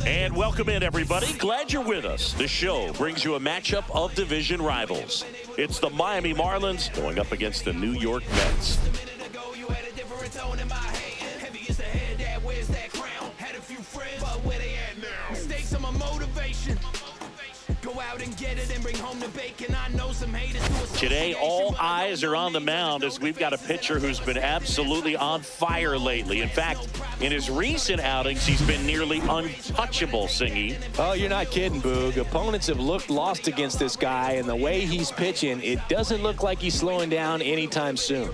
And welcome in, everybody. Glad you're with us. The show brings you a matchup of division rivals. It's the Miami Marlins going up against the New York Mets. Go out and get it and bring home the bacon. I know some haters. Today, all eyes are on the mound as we've got a pitcher who's been absolutely on fire lately. In fact, in his recent outings, he's been nearly untouchable, Singy. Oh, you're not kidding, Boog. Opponents have looked lost against this guy, and the way he's pitching, it doesn't look like he's slowing down anytime soon.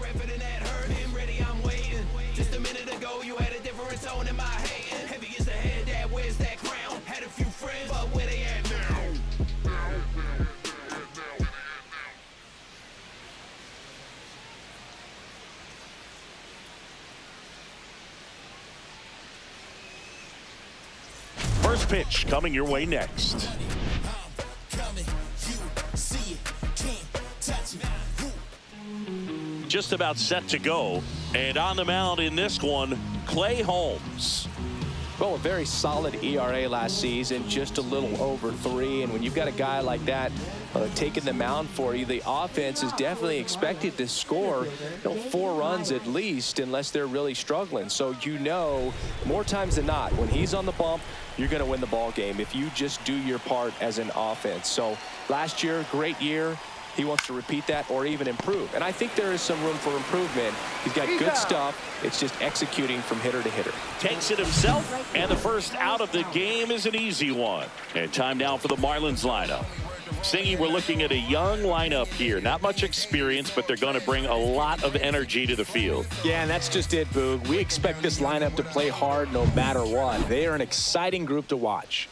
First pitch coming your way next. Just about set to go, and on the mound in this one, Clay Holmes. Well, a very solid ERA last season, just a little over 3. And when you've got a guy like that taking the mound for you, the offense is definitely expected to score 4 runs at least, unless they're really struggling. So more times than not, when he's on the bump, you're going to win the ball game if you just do your part as an offense. So last year, great year. He wants to repeat that or even improve. And I think there is some room for improvement. He's got good stuff. It's just executing from hitter to hitter. Takes it himself, and the first out of the game is an easy one. And time now for the Marlins lineup. Singy, we're looking at a young lineup here. Not much experience, but they're going to bring a lot of energy to the field. Yeah, and that's just it, Boog. We expect this lineup to play hard no matter what. They are an exciting group to watch.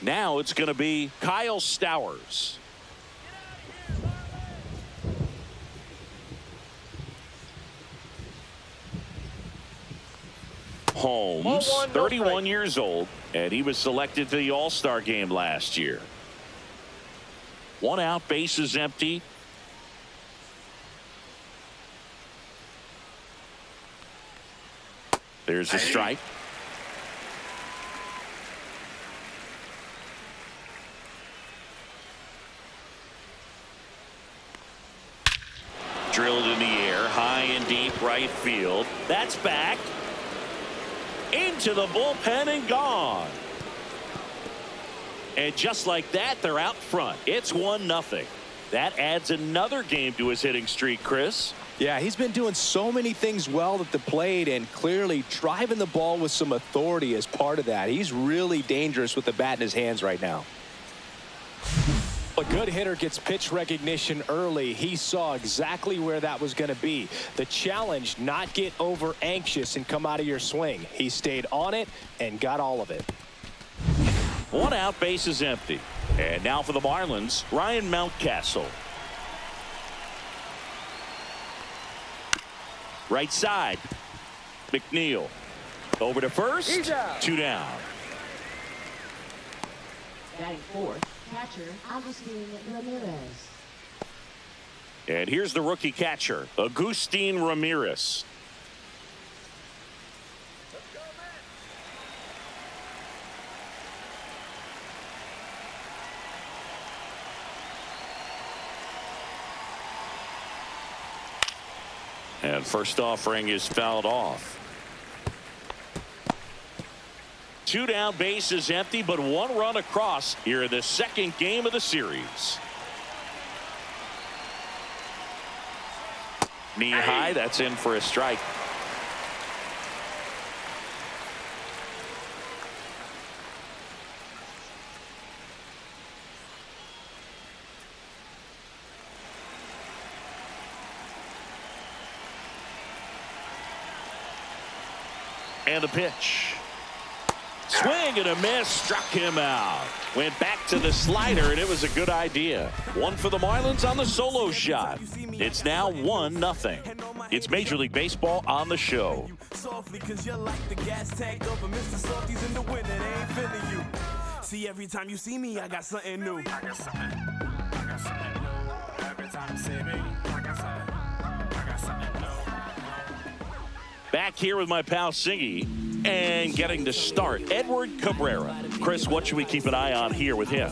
Now it's going to be Kyle Stowers. Holmes, 31 years old, and he was selected to the All-Star game last year. 1 out, bases empty. There's a strike. Drilled in the air, high and deep right field. That's back. Into the bullpen and gone. And just like that, they're out front. It's 1-0. That adds another game to his hitting streak, Chris. Yeah, he's been doing so many things well at the plate and clearly driving the ball with some authority as part of that. He's really dangerous with the bat in his hands right now. A good hitter gets pitch recognition early. He saw exactly where that was going to be. The challenge, not get over anxious and come out of your swing. He stayed on it and got all of it. 1 out, bases empty. And now for the Marlins, Ryan Mountcastle. Right side. McNeil. Over to first. 2 down. Batting fourth, catcher Agustin Ramirez. And here's the rookie catcher, Agustin Ramirez. And first offering is fouled off. 2 down, bases empty, but 1 run across here in the second game of the series. Knee high, that's in for a strike. And a pitch. Swing and a miss, struck him out. Went back to the slider, and it was a good idea. 1 for the Marlins on the solo shot. It's now 1-0. It's Major League Baseball on the show. See, every time you see me, I got something new. Every time you see me, I got something new. Back here with my pal Singy. And getting the start, Edward Cabrera. Chris, what should we keep an eye on here with him?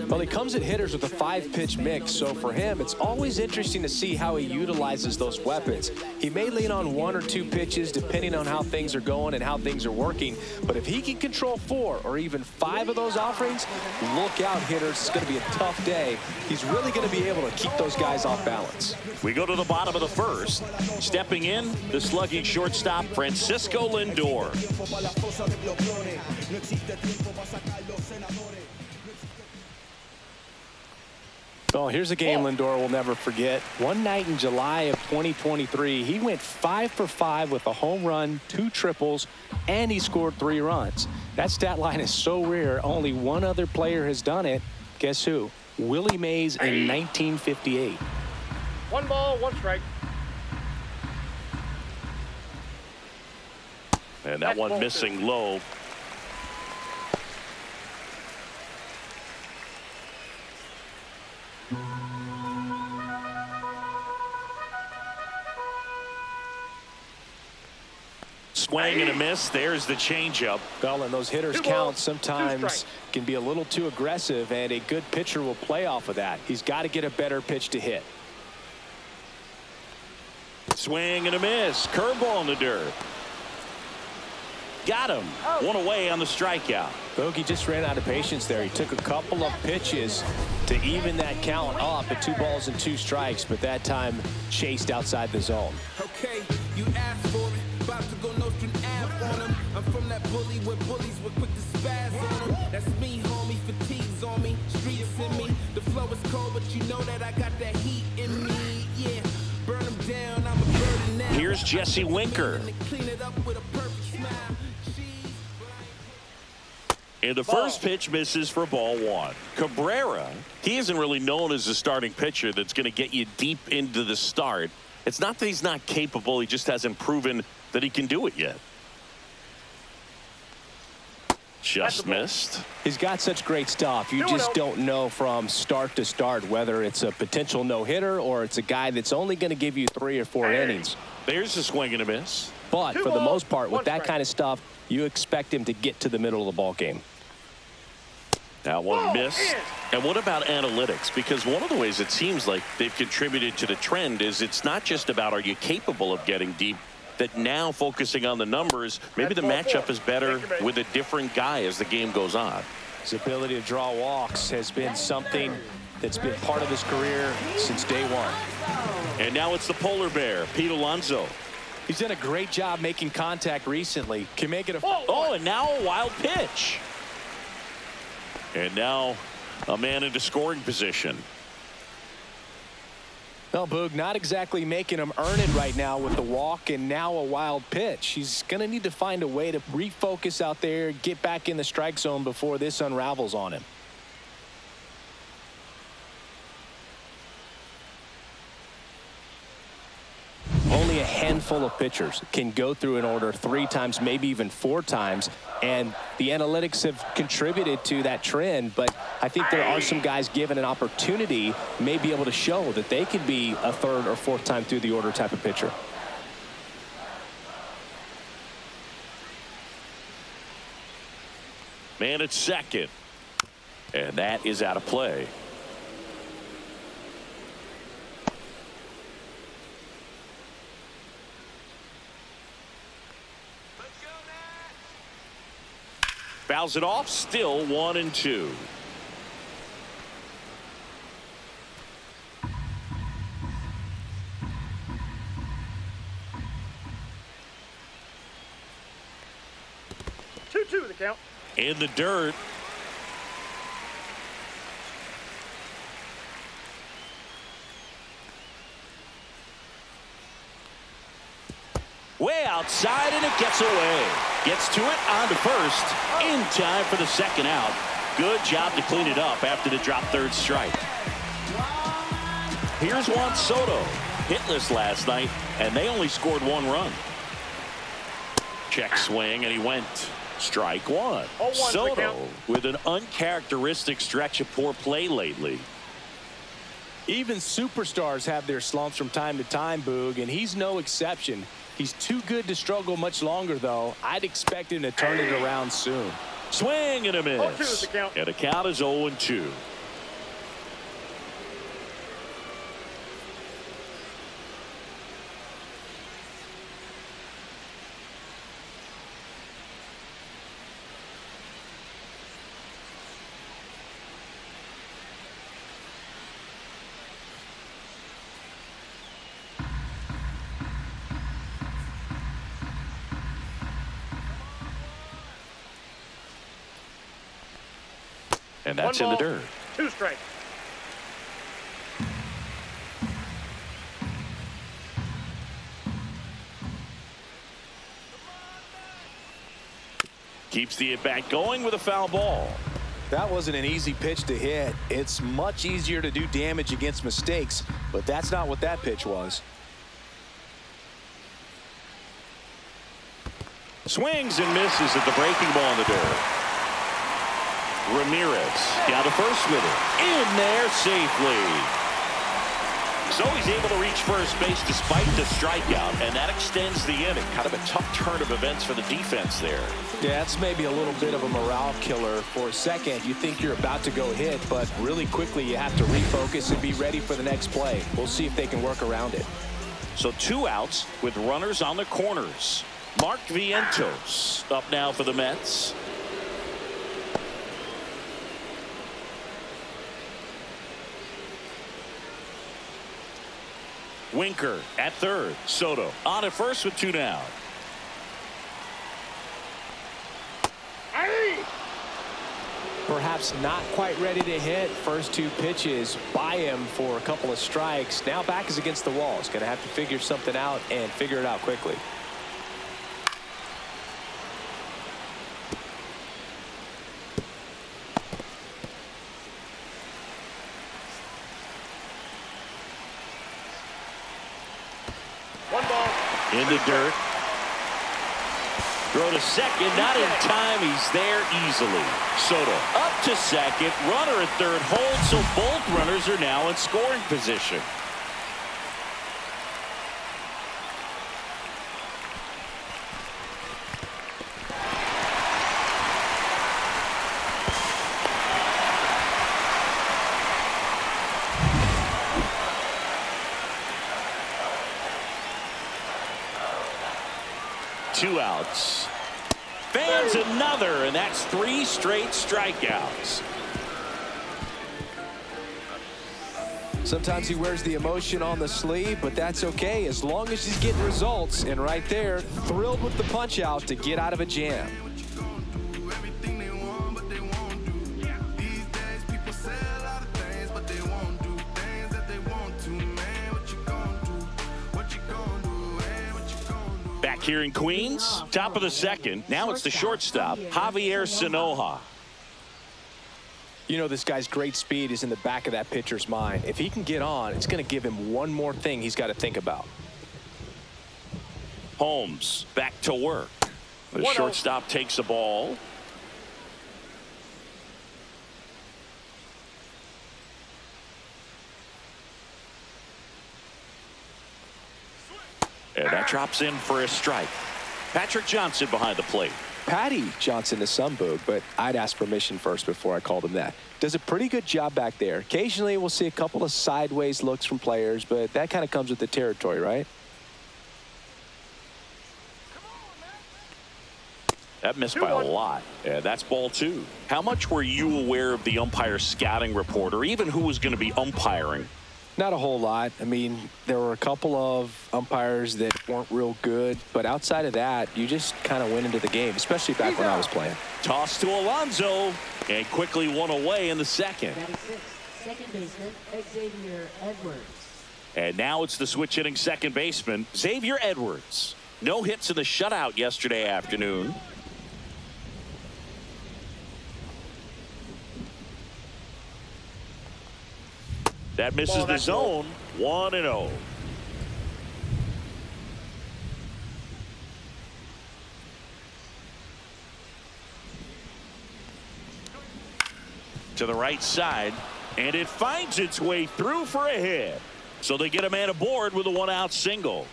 Well, he comes at hitters with a 5-pitch mix, so for him, it's always interesting to see how he utilizes those weapons. He may lean on 1 or 2 pitches depending on how things are going and how things are working, but if he can control 4 or even 5 of those offerings, look out, hitters. It's going to be a tough day. He's really going to be able to keep those guys off balance. We go to the bottom of the first. Stepping in, the slugging shortstop, Francisco Lindor. Oh, here's a game Lindor will never forget. One night in July of 2023, he went 5 for 5 with a home run, 2 triples, and he scored 3 runs. That stat line is so rare, only one other player has done it. Guess who? Willie Mays in 1958. 1 ball, 1 strike. And that one missing low. Swing and a miss. There's the changeup. Well, and those hitters count sometimes can be a little too aggressive, and a good pitcher will play off of that. He's got to get a better pitch to hit. Swing and a miss. Curveball in the dirt. Got him. One away on the strikeout. Bogey just ran out of patience there. He took a couple of pitches to even that count up at 2 balls and 2 strikes, but that time chased outside the zone. Okay, you asked for it. About to go Nostrum Ave on him. I'm from that bully where bullies were quick to spaz on him. That's me, homie. Fatigues on me. Streets in me. The flow is cold, but you know that I got that heat in me. Yeah, burn them down. I'm a burden now. Here's Jesse Winker. Clean it up with a perfect smile. And the first pitch misses for ball 1. Cabrera, he isn't really known as a starting pitcher that's going to get you deep into the start. It's not that he's not capable. He just hasn't proven that he can do it yet. Just missed. He's got such great stuff. You just don't know from start to start whether it's a potential no-hitter or it's a guy that's only going to give you 3 or 4 innings. There's a swing and a miss. But for the most part, with that kind of stuff, you expect him to get to the middle of the ball game. That one missed. And what about analytics? Because one of the ways it seems like they've contributed to the trend is it's not just about are you capable of getting deep, that now focusing on the numbers, maybe the matchup is better with a different guy as the game goes on. His ability to draw walks has been something that's been part of his career since day 1. And now it's the polar bear, Pete Alonso. He's done a great job making contact recently. Can make it a... Oh, and now a wild pitch. And now a man into scoring position. Well, Boog, not exactly making him earn it right now with the walk and now a wild pitch. He's going to need to find a way to refocus out there, get back in the strike zone before this unravels on him. Only a handful of pitchers can go through an order 3 times, maybe even 4 times, and the analytics have contributed to that trend. But I think there are some guys given an opportunity may be able to show that they could be a 3rd or 4th time through the order type of pitcher. Man at second, and that is out of play. Fouls it off, still 1-2. The count. In the dirt. Way outside, and it gets away. Gets to it on to first in time for the 2nd out. Good job to clean it up after the drop 3rd strike. Here's Juan Soto. Hitless last night, and they only scored 1 run. Check swing, and he went. Strike 1. Soto with an uncharacteristic stretch of poor play lately. Even superstars have their slumps from time to time, Boog, and he's no exception. He's too good to struggle much longer, though. I'd expect him to turn it around soon. Swing and a 0-2 is miss. the count. And the count is 0-2. And that's in the dirt. 2 strikes. Keeps the at-bat going with a foul ball. That wasn't an easy pitch to hit. It's much easier to do damage against mistakes, but that's not what that pitch was. Swings and misses at the breaking ball in the dirt. Ramirez down to first with it. In there safely. So he's able to reach first base despite the strikeout, and that extends the inning. Kind of a tough turn of events for the defense there. Yeah, that's maybe a little bit of a morale killer. For a second, you think you're about to go hit, but really quickly you have to refocus and be ready for the next play. We'll see if they can work around it. So 2 outs with runners on the corners. Mark Vientos up now for the Mets. Winker at third. Soto on at first with 2 down. Perhaps not quite ready to hit. First 2 pitches by him for a couple of strikes. Now back is against the wall. He's going to have to figure something out and figure it out quickly. In the dirt. Throw to second, not in time. He's there easily. Soto up to second. Runner at third holds, so both runners are now in scoring position. Two outs. Fans another, and that's 3 straight strikeouts. Sometimes he wears the emotion on the sleeve, but that's okay as long as he's getting results. And right there, thrilled with the punch out to get out of a jam. Back here in Queens, top of the second. Now it's the shortstop, Javier Sanoja. You know, this guy's great speed is in the back of that pitcher's mind. If he can get on, it's going to give him one more thing he's got to think about. Holmes back to work. The shortstop takes the ball. And that drops in for a strike. Patrick Johnson behind the plate. Patty Johnson to some boog, but I'd ask permission first before I called him that. Does a pretty good job back there. Occasionally we'll see a couple of sideways looks from players, but that kind of comes with the territory, right? That missed by a lot. Yeah, that's ball 2. How much were you aware of the umpire scouting report, or even who was going to be umpiring? Not a whole lot. I mean, there were a couple of umpires that weren't real good, but outside of that, you just kind of went into the game, especially back when I was playing. Toss to Alonso, and quickly one away in the second. 96, second baseman, Xavier Edwards. And now it's the switch hitting second baseman, Xavier Edwards. No hits in the shutout yesterday afternoon. That misses the zone. 1-0. To the right side, and it finds its way through for a hit. So they get a man aboard with a 1-out single.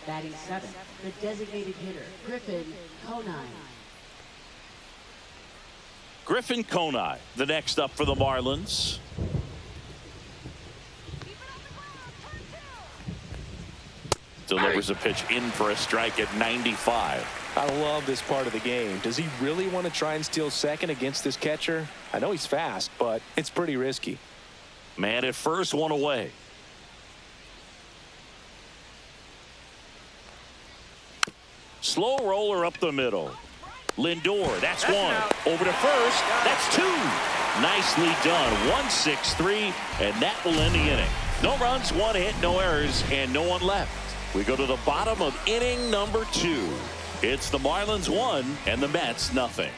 Batting 7th, the designated hitter, Griffin Conine. Griffin Conine, the next up for the Marlins. Delivers a pitch in for a strike at 95. I love this part of the game. Does he really want to try and steal second against this catcher? I know he's fast, but it's pretty risky. Man at first, one away. Slow roller up the middle. Lindor, that's one. Over to first, that's two. Nicely done. 1-6-3, and that will end the inning. No runs, one hit, no errors, and no one left. We go to the bottom of inning number 2. It's the Marlins 1 and the Mets nothing.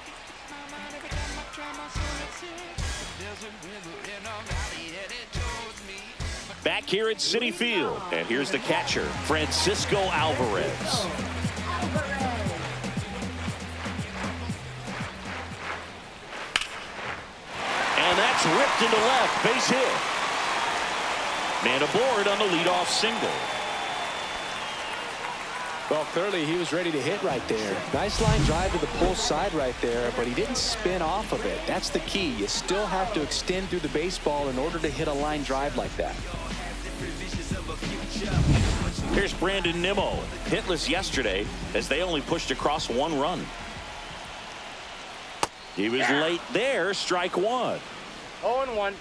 Back here at Citi Field, and here's the catcher, Francisco Alvarez. And that's ripped into left, base hit. Man aboard on the leadoff single. Well, clearly he was ready to hit right there. Nice line drive to the pull side right there, but he didn't spin off of it. That's the key. You still have to extend through the baseball in order to hit a line drive like that. Here's Brandon Nimmo, hitless yesterday as they only pushed across 1 run. He was late there, strike 1. 0-1.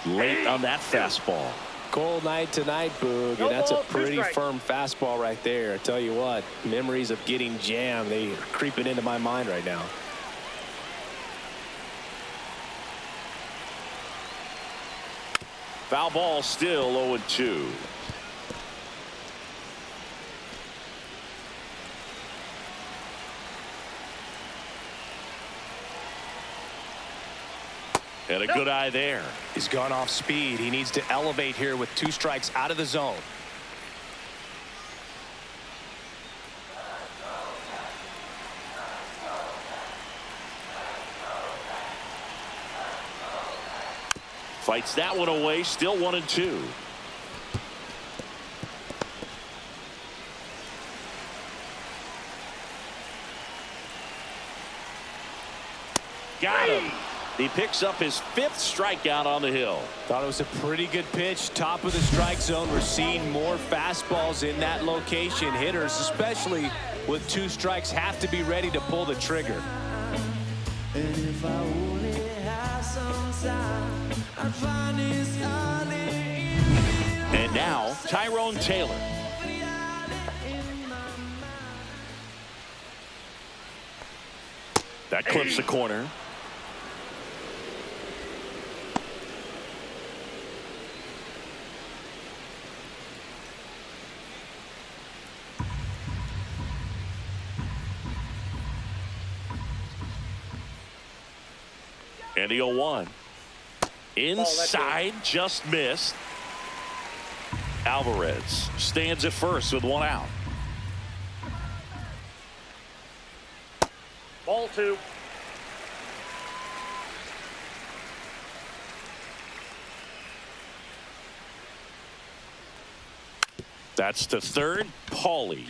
Late on that fastball. Cold night tonight, Boog, and that's a pretty firm fastball right there. I tell you what, memories of getting jammed, they are creeping into my mind right now. Foul ball, still 0-2. And a good eye there. He's gone off speed. He needs to elevate here with 2 strikes out of the zone. Fights that one away, still 1-2. Got him. He picks up his 5th strikeout on the hill. Thought it was a pretty good pitch. Top of the strike zone. We're seeing more fastballs in that location. Hitters, especially with 2 strikes, have to be ready to pull the trigger. And now, Tyrone Taylor. That clips the corner. And the 0-1. Inside, just missed. Alvarez stands at first with 1 out. Ball 2. That's to third, Paulie.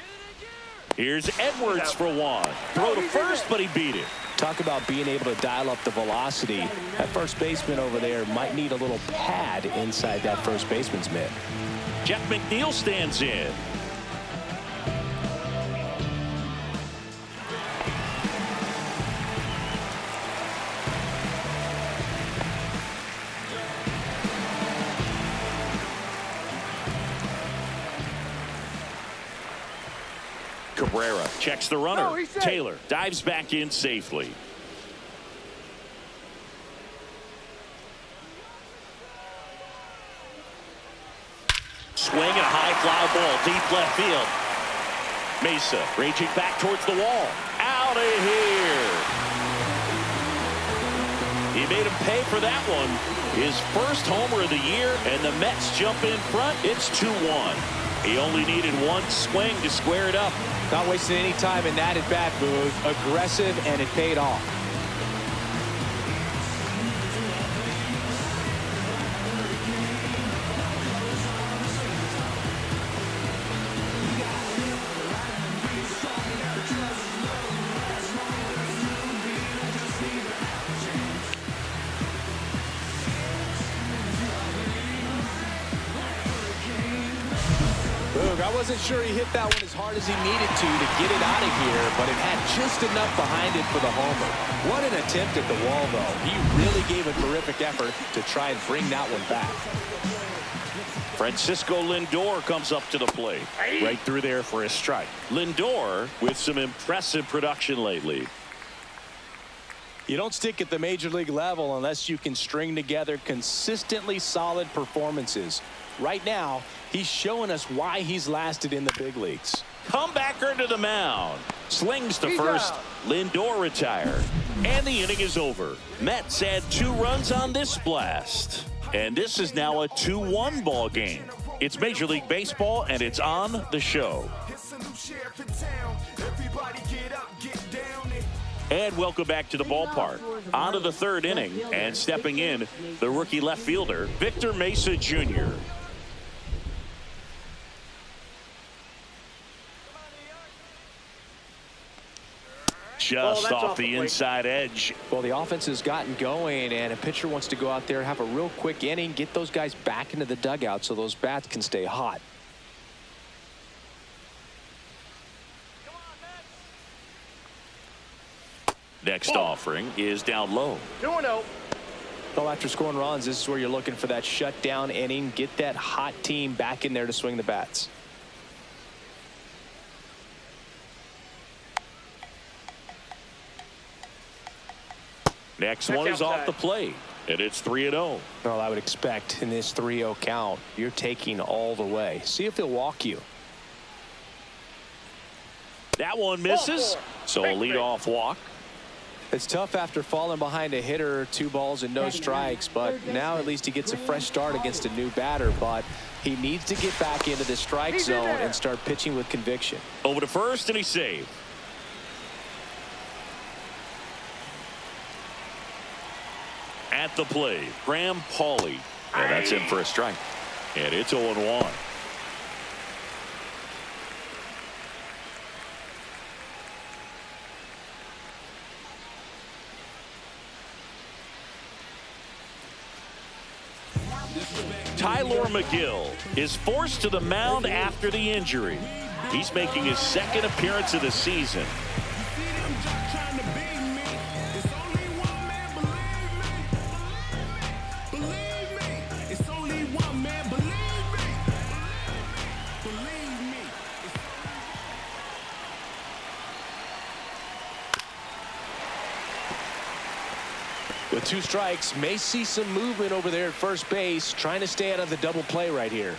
Here's Edwards for 1. Throw to first, but he beat it. Talk about being able to dial up the velocity. That first baseman over there might need a little pad inside that first baseman's mitt. Jeff McNeil stands in. Cabrera checks the runner. No, Taylor dives back in safely. Swing and a high fly ball deep left field. Mesa raging back towards the wall. Out of here. He made him pay for that one. His first homer of the year, and the Mets jump in front. It's 2-1. He only needed one swing to square it up. Not wasting any time in that at-bat move. Aggressive, and it paid off. I wasn't sure he hit that one as hard as he needed to get it out of here, but it had just enough behind it for the homer. What an attempt at the wall, though. He really gave a terrific effort to try and bring that one back. Francisco Lindor comes up to the plate. Right through there for a strike. Lindor with some impressive production lately. You don't stick at the major league level unless you can string together consistently solid performances. Right now, he's showing us why he's lasted in the big leagues. Comebacker to the mound. Slings to first. Lindor retired. And the inning is over. Mets add 2 runs on this blast. And this is now a 2-1 ball game. It's Major League Baseball, and it's on the show. And welcome back to the ballpark. On to the 3rd inning, and stepping in, the rookie left fielder, Victor Mesa Jr. Just off the inside edge. Well, the offense has gotten going, and a pitcher wants to go out there, have a real quick inning, get those guys back into the dugout so those bats can stay hot. Next offering is down low. 2-0. Well, after scoring runs, this is where you're looking for that shutdown inning, get that hot team back in there to swing the bats. Next one is off the plate, and it's 3-0. Well, I would expect in this 3-0 count, you're taking all the way. See if he'll walk you. That one misses, so a leadoff walk. It's tough after falling behind a hitter, 2 balls and no strikes, but now at least he gets a fresh start against a new batter, but he needs to get back into the strike zone and start pitching with conviction. Over to first, and he's saved. At the plate, Graham Pauley. And that's in for a strike. And it's 0-1. Tyler McGill is forced to the mound after the injury. He's making his 2nd appearance of the season. With 2 strikes, may see some movement over there at first base, trying to stay out of the double play right here.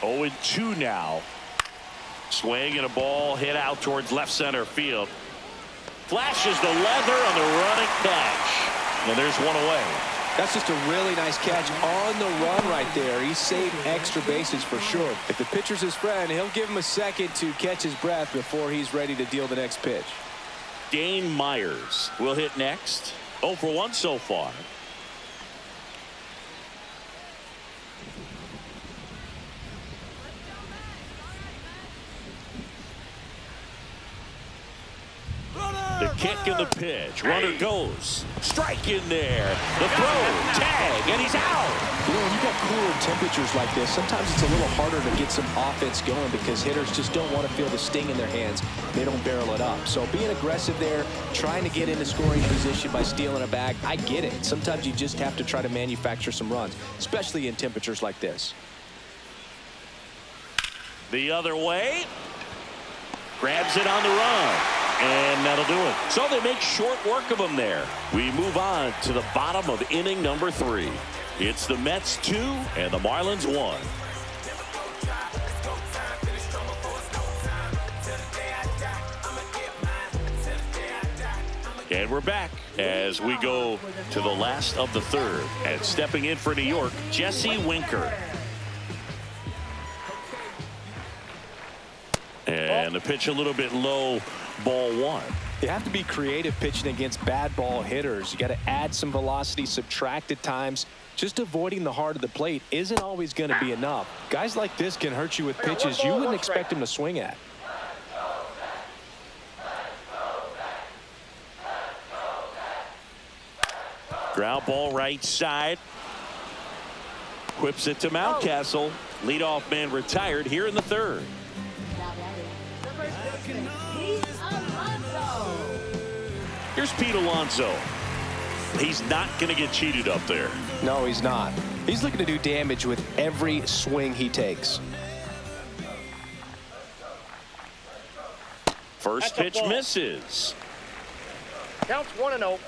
0-2 now. Swing and a ball hit out towards left center field. Flashes the leather on the running catch. And there's one away. That's just a really nice catch on the run right there. He saved extra bases for sure. If the pitcher's his friend, he'll give him a second to catch his breath before he's ready to deal the next pitch. Dane Myers will hit next. 0 for 1 so far. The kick and the pitch. Runner goes. Strike in there. The throw. Tag. And he's out. You know, when you've got cooler temperatures like this, sometimes it's a little harder to get some offense going because hitters just don't want to feel the sting in their hands. They don't barrel it up. So being aggressive there, trying to get into scoring position by stealing a bag, I get it. Sometimes you just have to try to manufacture some runs, especially in temperatures like this. The other way. Grabs it on the run. And that'll do it. So they make short work of him there. We move on to the bottom of inning number 3. It's the Mets 2 and the Marlins 1. And we're back as we go to the last of the third. And stepping in for New York, Jesse Winker. And the pitch a little bit low, ball one. You have to be creative pitching against bad ball hitters. You got to add some velocity, subtract at times. Just avoiding the heart of the plate isn't always going to be enough. Guys like this can hurt you with pitches you wouldn't expect them to swing at. Ground ball right side. Whips it to Mountcastle. Leadoff man retired here in the third. Here's Pete Alonso. He's not going to get cheated up there. No, he's not. He's looking to do damage with every swing he takes. First pitch misses. Counts 1-0.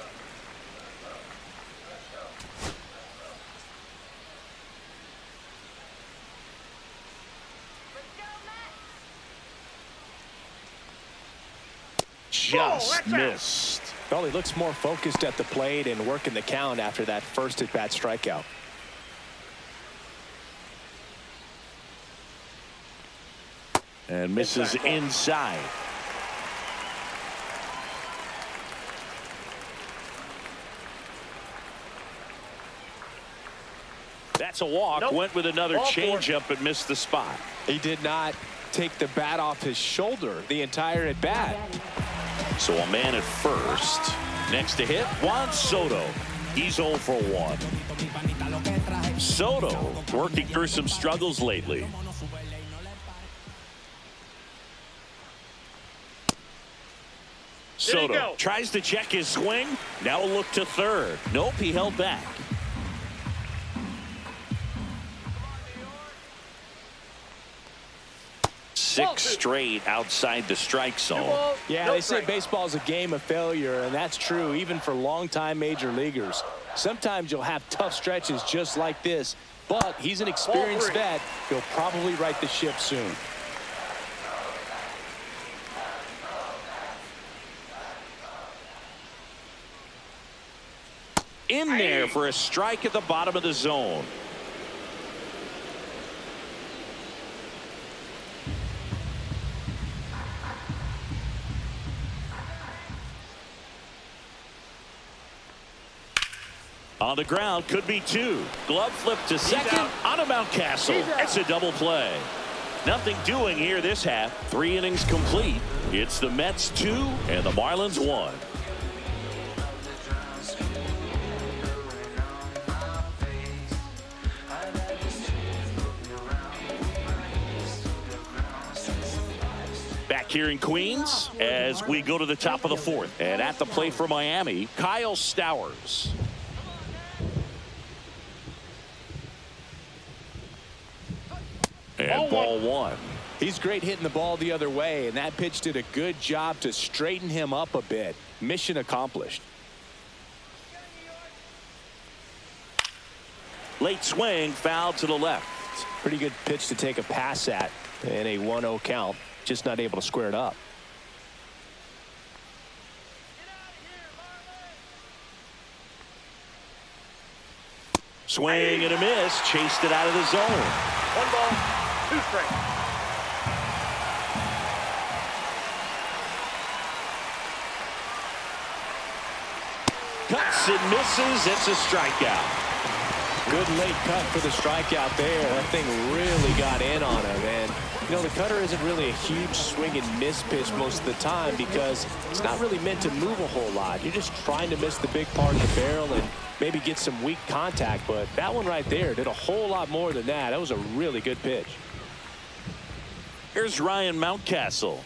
Just missed. Well, he looks more focused at the plate and working the count after that first at-bat strikeout. And misses inside. That's a walk. Nope. Went with another changeup and missed the spot. He did not take the bat off his shoulder the entire at-bat. So a man at first. Next to hit, Juan Soto. He's 0 for 1. Soto working through some struggles lately. Soto tries to check his swing. Now a look to third. Nope, he held back. Six straight outside the strike zone. Yeah, they say baseball is a game of failure, and that's true even for longtime major leaguers. Sometimes you'll have tough stretches just like this, but he's an experienced vet. He'll probably right the ship soon. In there for a strike at the bottom of the zone. On the ground, could be two. Glove flip to second on a Mountcastle. It's a double play. Nothing doing here this half. 3 innings complete. It's the Mets 2 and the Marlins 1. Back here in Queens as we go to the top of the fourth. And at the plate for Miami, Kyle Stowers. And ball one. He's great hitting the ball the other way, and that pitch did a good job to straighten him up a bit. Mission accomplished. Late swing, foul to the left. Pretty good pitch to take a pass at in a 1-0 count. Just not able to square it up. Swing and a miss. Chased it out of the zone. 1 ball, 2 strikes. Cuts and misses. It's a strikeout. Good late cut for the strikeout there. That thing really got in on him. And, you know, the cutter isn't really a huge swing and miss pitch most of the time because it's not really meant to move a whole lot. You're just trying to miss the big part of the barrel and maybe get some weak contact. But that one right there did a whole lot more than that. That was a really good pitch. Here's Ryan Mountcastle.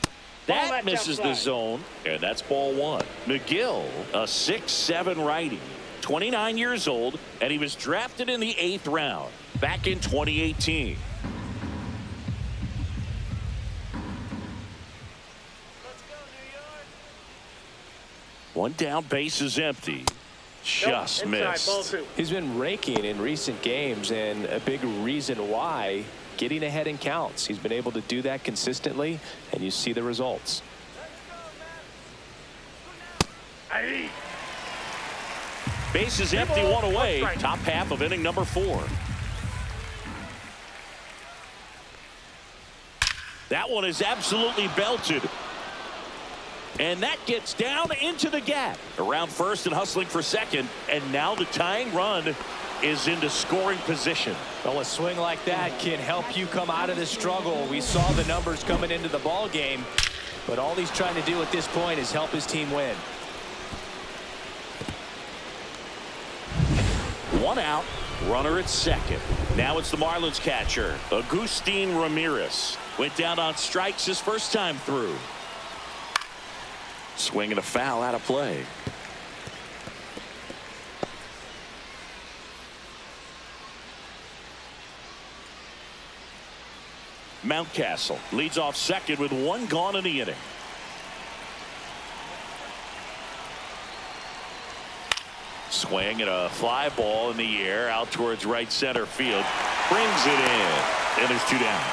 That misses the zone, and that's ball one. McGill, a 6'7" righty, 29 years old, and he was drafted in the 8th round back in 2018. One down, base is empty. Just missed. He's been raking in recent games, and a big reason why, getting ahead in counts. He's been able to do that consistently, and you see the results. Aye. Base is empty, one away. Top half of inning number 4. That one is absolutely belted. And that gets down into the gap. Around first and hustling for second. And now the tying run is into scoring position. Well, a swing like that can help you come out of this struggle. We saw the numbers coming into the ball game, but all he's trying to do at this point is help his team win. 1 out, runner at second. Now it's the Marlins catcher, Agustin Ramirez. Went down on strikes his first time through. Swing and a foul out of play. Mountcastle leads off second with 1 gone in the inning. Swing and a fly ball in the air out towards right center field. Brings it in. And there's 2 down.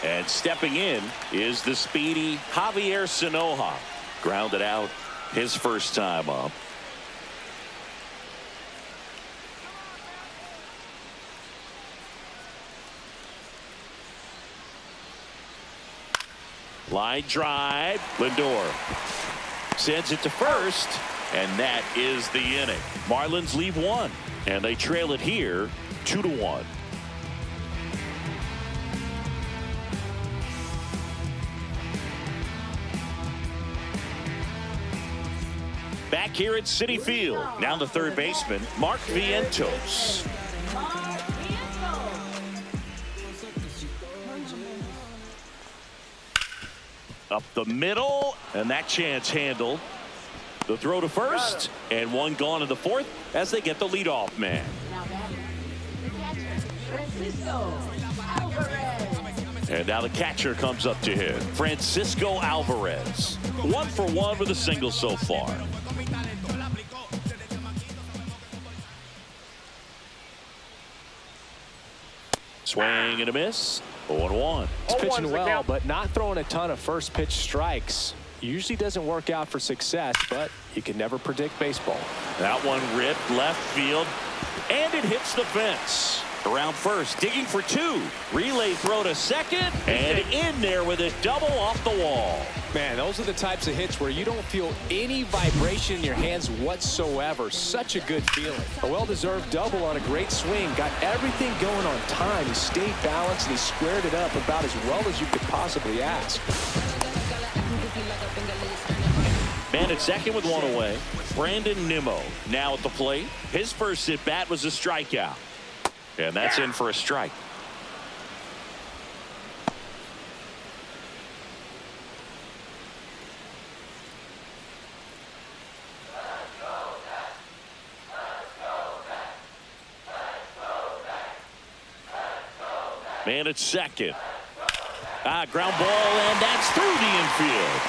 And stepping in is the speedy Javier Sanoja. Grounded out his first time up. Line drive. Lindor sends it to first, and that is the inning. Marlins leave 1, and they trail it here 2-1. Back here at Citi Field. Now the third baseman, Mark Vientos. Up the middle, and that chance handled. The throw to first, and 1 gone in the 4th as they get the leadoff man. And now the catcher comes up to hit, Francisco Alvarez. 1 for 1 with a single so far. Swing and a miss. 0-1. He's pitching well, but not throwing a ton of first pitch strikes. Usually doesn't work out for success, but you can never predict baseball. That one ripped left field, and it hits the fence. Around first, digging for 2. Relay throw to second, and in there with a double off the wall. Man, those are the types of hits where you don't feel any vibration in your hands whatsoever. Such a good feeling. A well-deserved double on a great swing. Got everything going on time. He stayed balanced, and he squared it up about as well as you could possibly ask. Man at second with 1 away. Brandon Nimmo now at the plate. His first at-bat was a strikeout. And that's in for a strike. Man at second. Ground ball, and that's through the infield.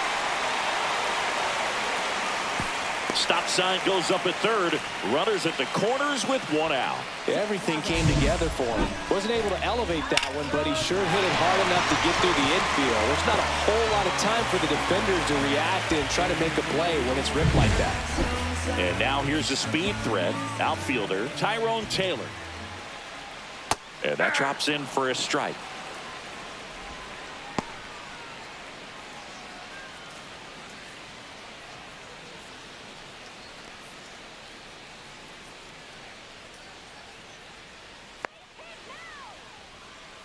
Stop sign goes up at third. Runners at the corners with 1 out. Everything came together for him. Wasn't able to elevate that one, but he sure hit it hard enough to get through the infield. There's not a whole lot of time for the defenders to react and try to make a play when it's ripped like that. And now here's a speed threat. Outfielder Tyrone Taylor. And that drops in for a strike.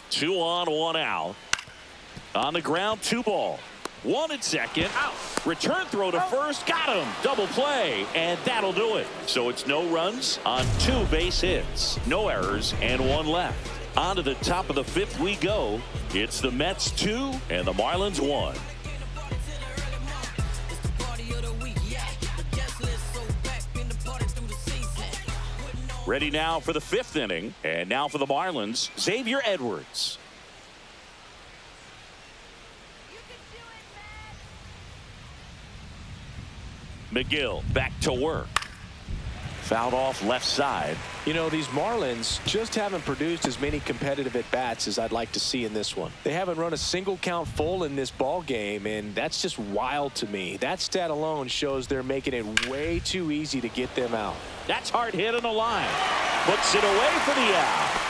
Two on, 1 out. On the ground, 2 ball. 1 at second. Out. Return throw to first. Got him. Double play. And that'll do it. So it's no runs on 2 base hits. No errors and 1 left. On to the top of the 5th we go. It's the Mets 2 and the Marlins 1. Ready now for the 5th inning. And now for the Marlins, Xavier Edwards. McGill back to work. Fouled off left side. You know, these Marlins just haven't produced as many competitive at-bats as I'd like to see in this one. They haven't run a single count full in this ball game, and that's just wild to me. That stat alone shows they're making it way too easy to get them out. That's hard hit on the line. Puts it away for the out.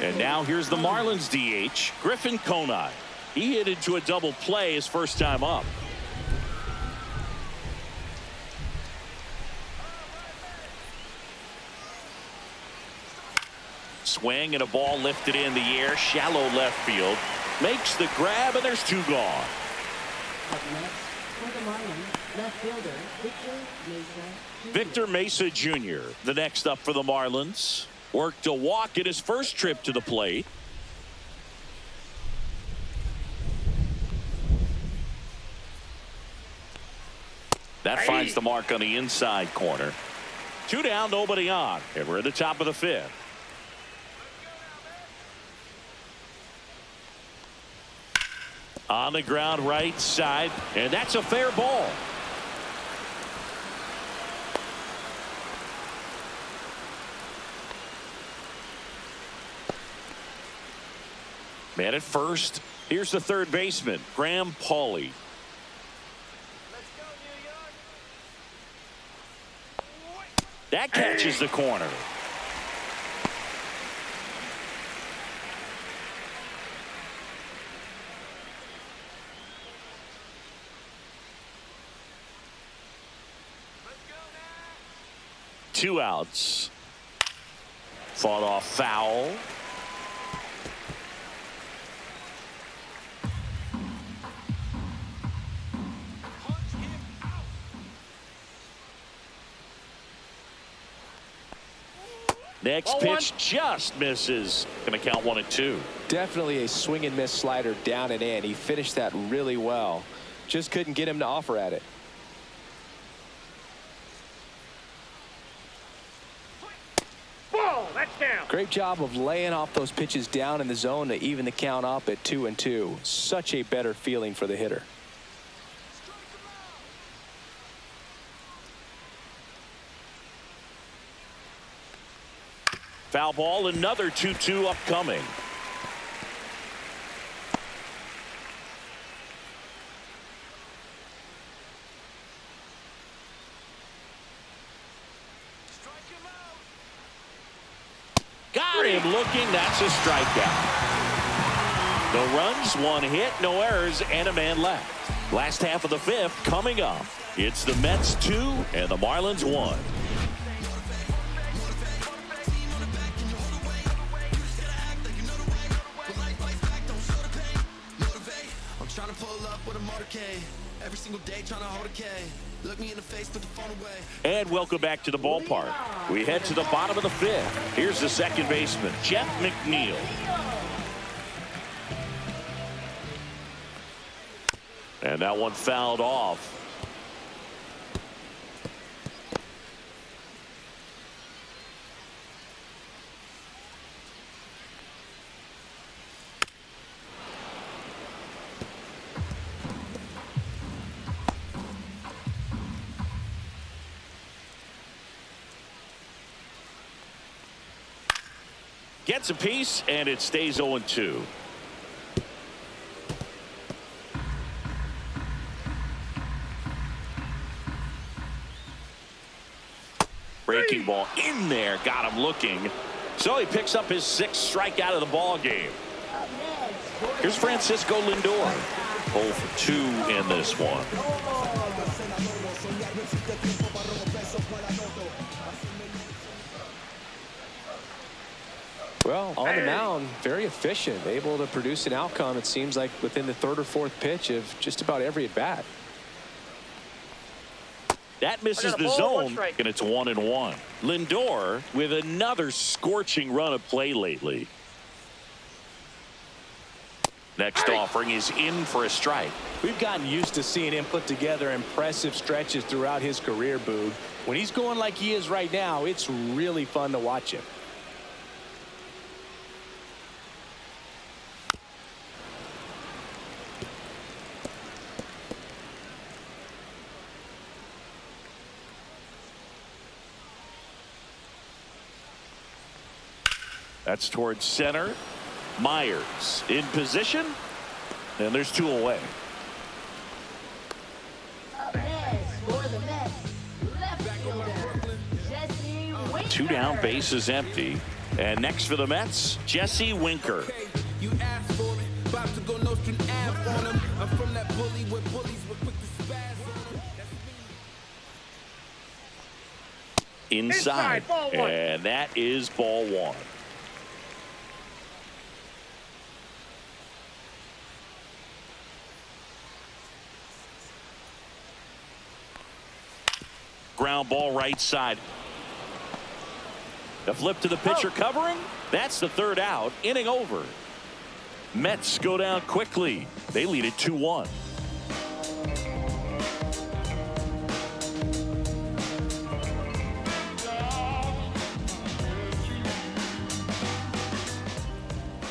And now here's the Marlins DH, Griffin Conine. He hit into a double play his first time up. Swing and a ball lifted in the air, shallow left field. Makes the grab, and there's two gone. Up next, for the Marlins, left fielder, Victor Mesa Jr., the next up for the Marlins. Worked a walk in his first trip to the plate. That finds the mark on the inside corner. 2 down, nobody on, and we're at the top of the 5th. On the ground right side, and that's a fair ball. Man at first. Here's the third baseman, Graham Pauley. That catches the corner. Two outs. Fought off foul. Next pitch just misses. Going to count 1-2. Definitely a swing and miss slider down and in. He finished that really well. Just couldn't get him to offer at it. Ball, that's down. Great job of laying off those pitches down in the zone to even the count up at 2-2. Such a better feeling for the hitter. Foul ball, another 2-2 upcoming. Got him looking. That's a strikeout. No runs, 1 hit, no errors, and a man left. Last half of the 5th coming up. It's the Mets 2 and the Marlins 1. Trying to pull up with a motorcade every single day, trying to hold a K. Look me in the face, put the phone away. And welcome back to the ballpark. We head to the bottom of the 5th. Here's the second baseman, Jeff McNeil. And that one fouled off. Gets a piece, and it stays 0-2. Breaking ball in there, got him looking. So he picks up his 6th strikeout of the ball game. Here's Francisco Lindor. 0 for 2 in this one. Well, on the mound, very efficient, able to produce an outcome, it seems like, within the 3rd or 4th pitch of just about every at-bat. That misses the zone, and it's 1-1. Lindor with another scorching run of play lately. Next offering is in for a strike. We've gotten used to seeing him put together impressive stretches throughout his career, Boog. When he's going like he is right now, it's really fun to watch him. That's towards center. Myers in position. And there's 2 away. Up next for the Mets, left fielder, Jesse Winker. 2 down, bases empty. And next for the Mets, Jesse Winker. You asked for it, about to go Nostrum Ave on him. I'm from that bully where bullies were quick to spaz on him. That's me. Inside. Ball 1. And that is ball 1. Ground ball right side. The flip to the pitcher covering. That's the 3rd out. Inning over. Mets go down quickly. They lead it 2-1.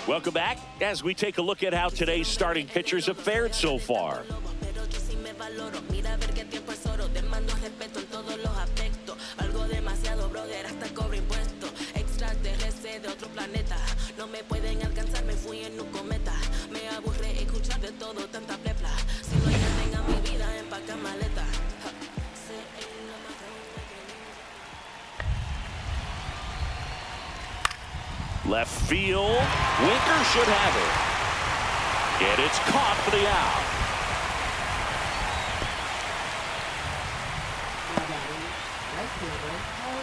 Welcome back as we take a look at how today's starting pitchers have fared so far. Left field. Winker should have it. And it's caught for the out.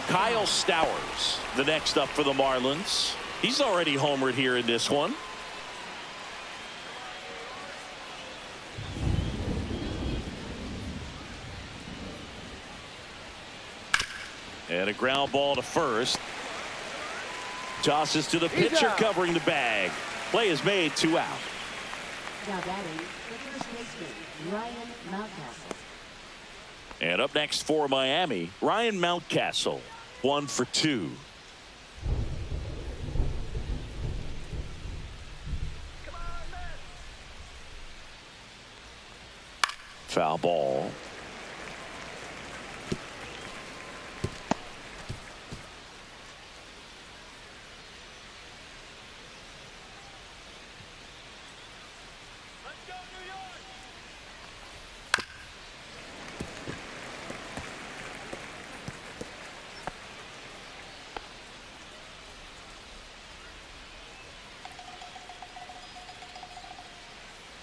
Kyle Stowers, the next up for the Marlins. He's already homered here in this one. And a ground ball to first. Tosses to the pitcher covering the bag. Play is made, 2 out. Now batting, the first baseman, Ryan Mountcastle. And up next for Miami, Ryan Mountcastle, 1 for 2. Foul ball.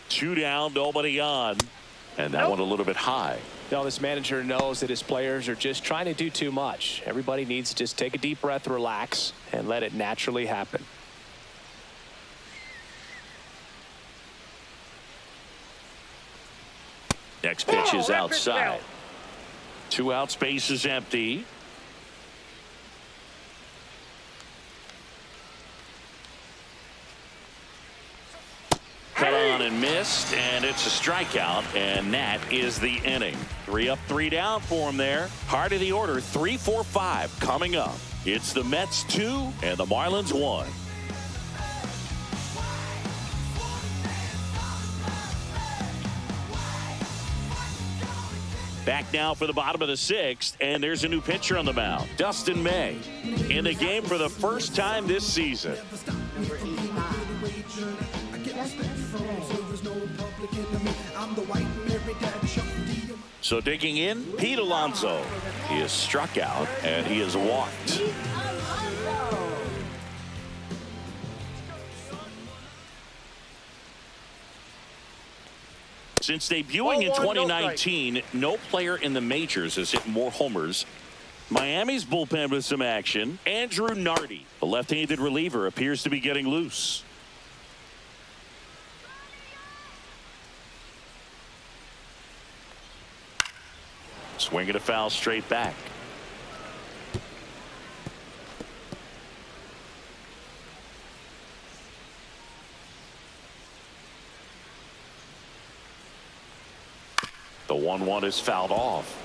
Two down, nobody on. And that one a little bit high. Now this manager knows that his players are just trying to do too much. Everybody needs to just take a deep breath, relax, and let it naturally happen. Next pitch is that pitch is outside. out. 2 out, space is empty. Cut on and missed, and it's a strikeout, and that is the inning. 3 up, 3 down for him there. Heart of the order, 3, 4, 5 coming up. It's the Mets 2 and the Marlins 1. Back now for the bottom of the 6th, and there's a new pitcher on the mound, Dustin May, in the game for the first time this season. Number 85, Dustin So digging in, Pete Alonso. He is struck out, and he is walked. Pete Alonso. Since debuting in 2019, no player in the majors has hit more homers. Miami's bullpen with some action. Andrew Nardi, the left-handed reliever, appears to be getting loose. Swinging a foul straight back. The 1-1 is fouled off.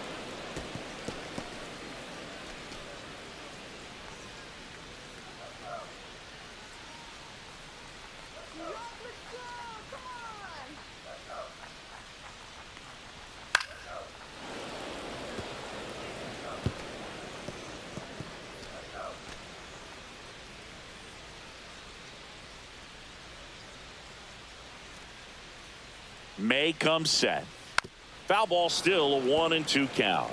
May comes set. Foul ball, still a 1-2 count.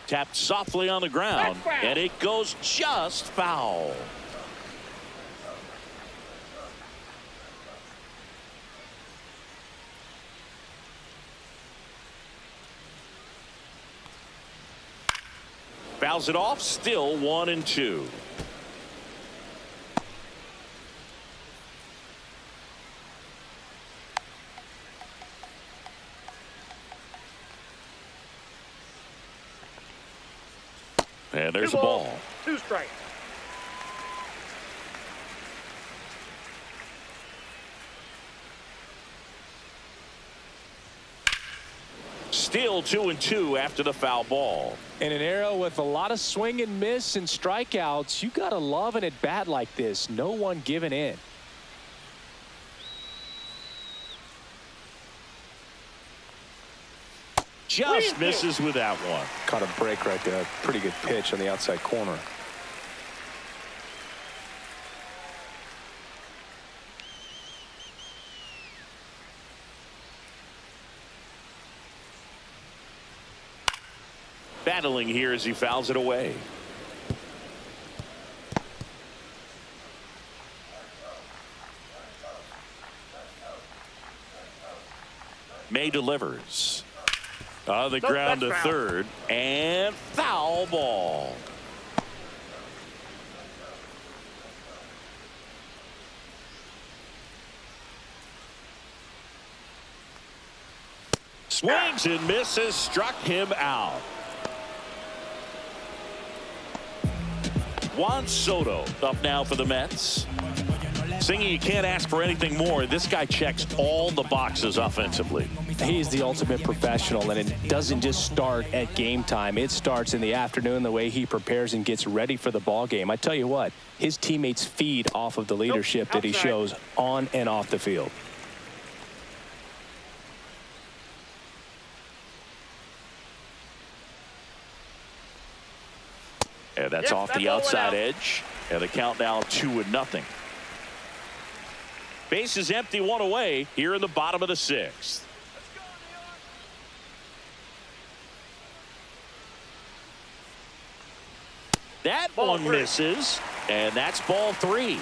Tapped softly on the ground, and it goes just foul. Fouls it off, still 1-2. And there's a ball. 2 strikes. Still 2-2 after the foul ball. In an era with a lot of swing and miss and strikeouts, you got to love an at bat like this. No one giving in. Just misses with that one. Caught a break right there. Pretty good pitch on the outside corner. Battling here as he fouls it away. May delivers. On the ground to third, and foul ball. Swings and misses, struck him out. Juan Soto up now for the Mets. Singy, you can't ask for anything more. This guy checks all the boxes offensively. He's the ultimate professional, and it doesn't just start at game time. It starts in the afternoon, the way he prepares and gets ready for the ball game. I tell you what, his teammates feed off of the leadership that he shows on and off the field. And that's off the outside edge. And the count now 2-0. Base is empty, 1 away here in the bottom of the 6th. That one misses, and that's ball 3.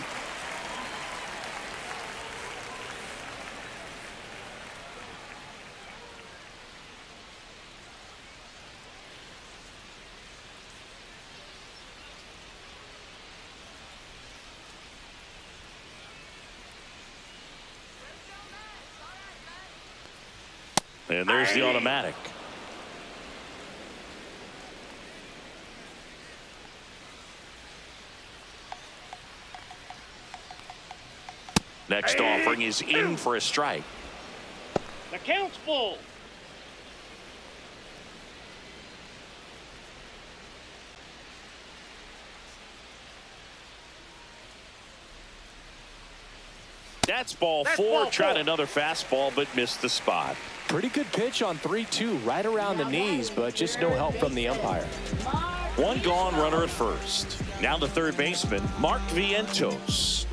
And there's the automatic. Next offering is in for a strike. The count's full. That's ball 4. Tried another fastball, but missed the spot. Pretty good pitch on 3-2, right around the knees, but just no help from the umpire. One gone, runner at first. Now the third baseman, Mark Vientos.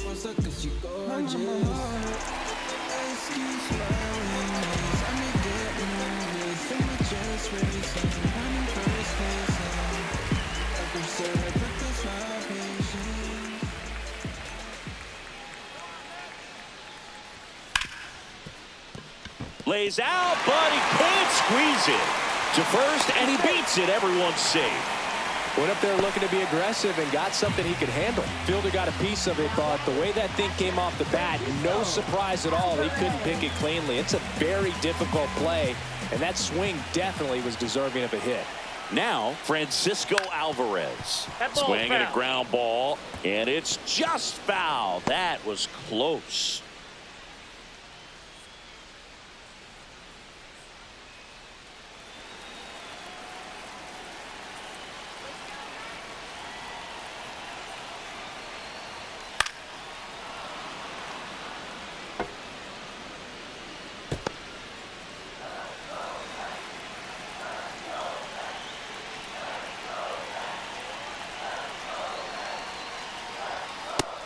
Lays out, but he can't squeeze it to first, and he beats it. Everyone's safe. Went up there looking to be aggressive and got something he could handle. Fielder got a piece of it, but the way that thing came off the bat, no surprise at all. He couldn't pick it cleanly. It's a very difficult play, and that swing definitely was deserving of a hit. Now, Francisco Alvarez. Swinging a ground ball, and it's just foul. That was close.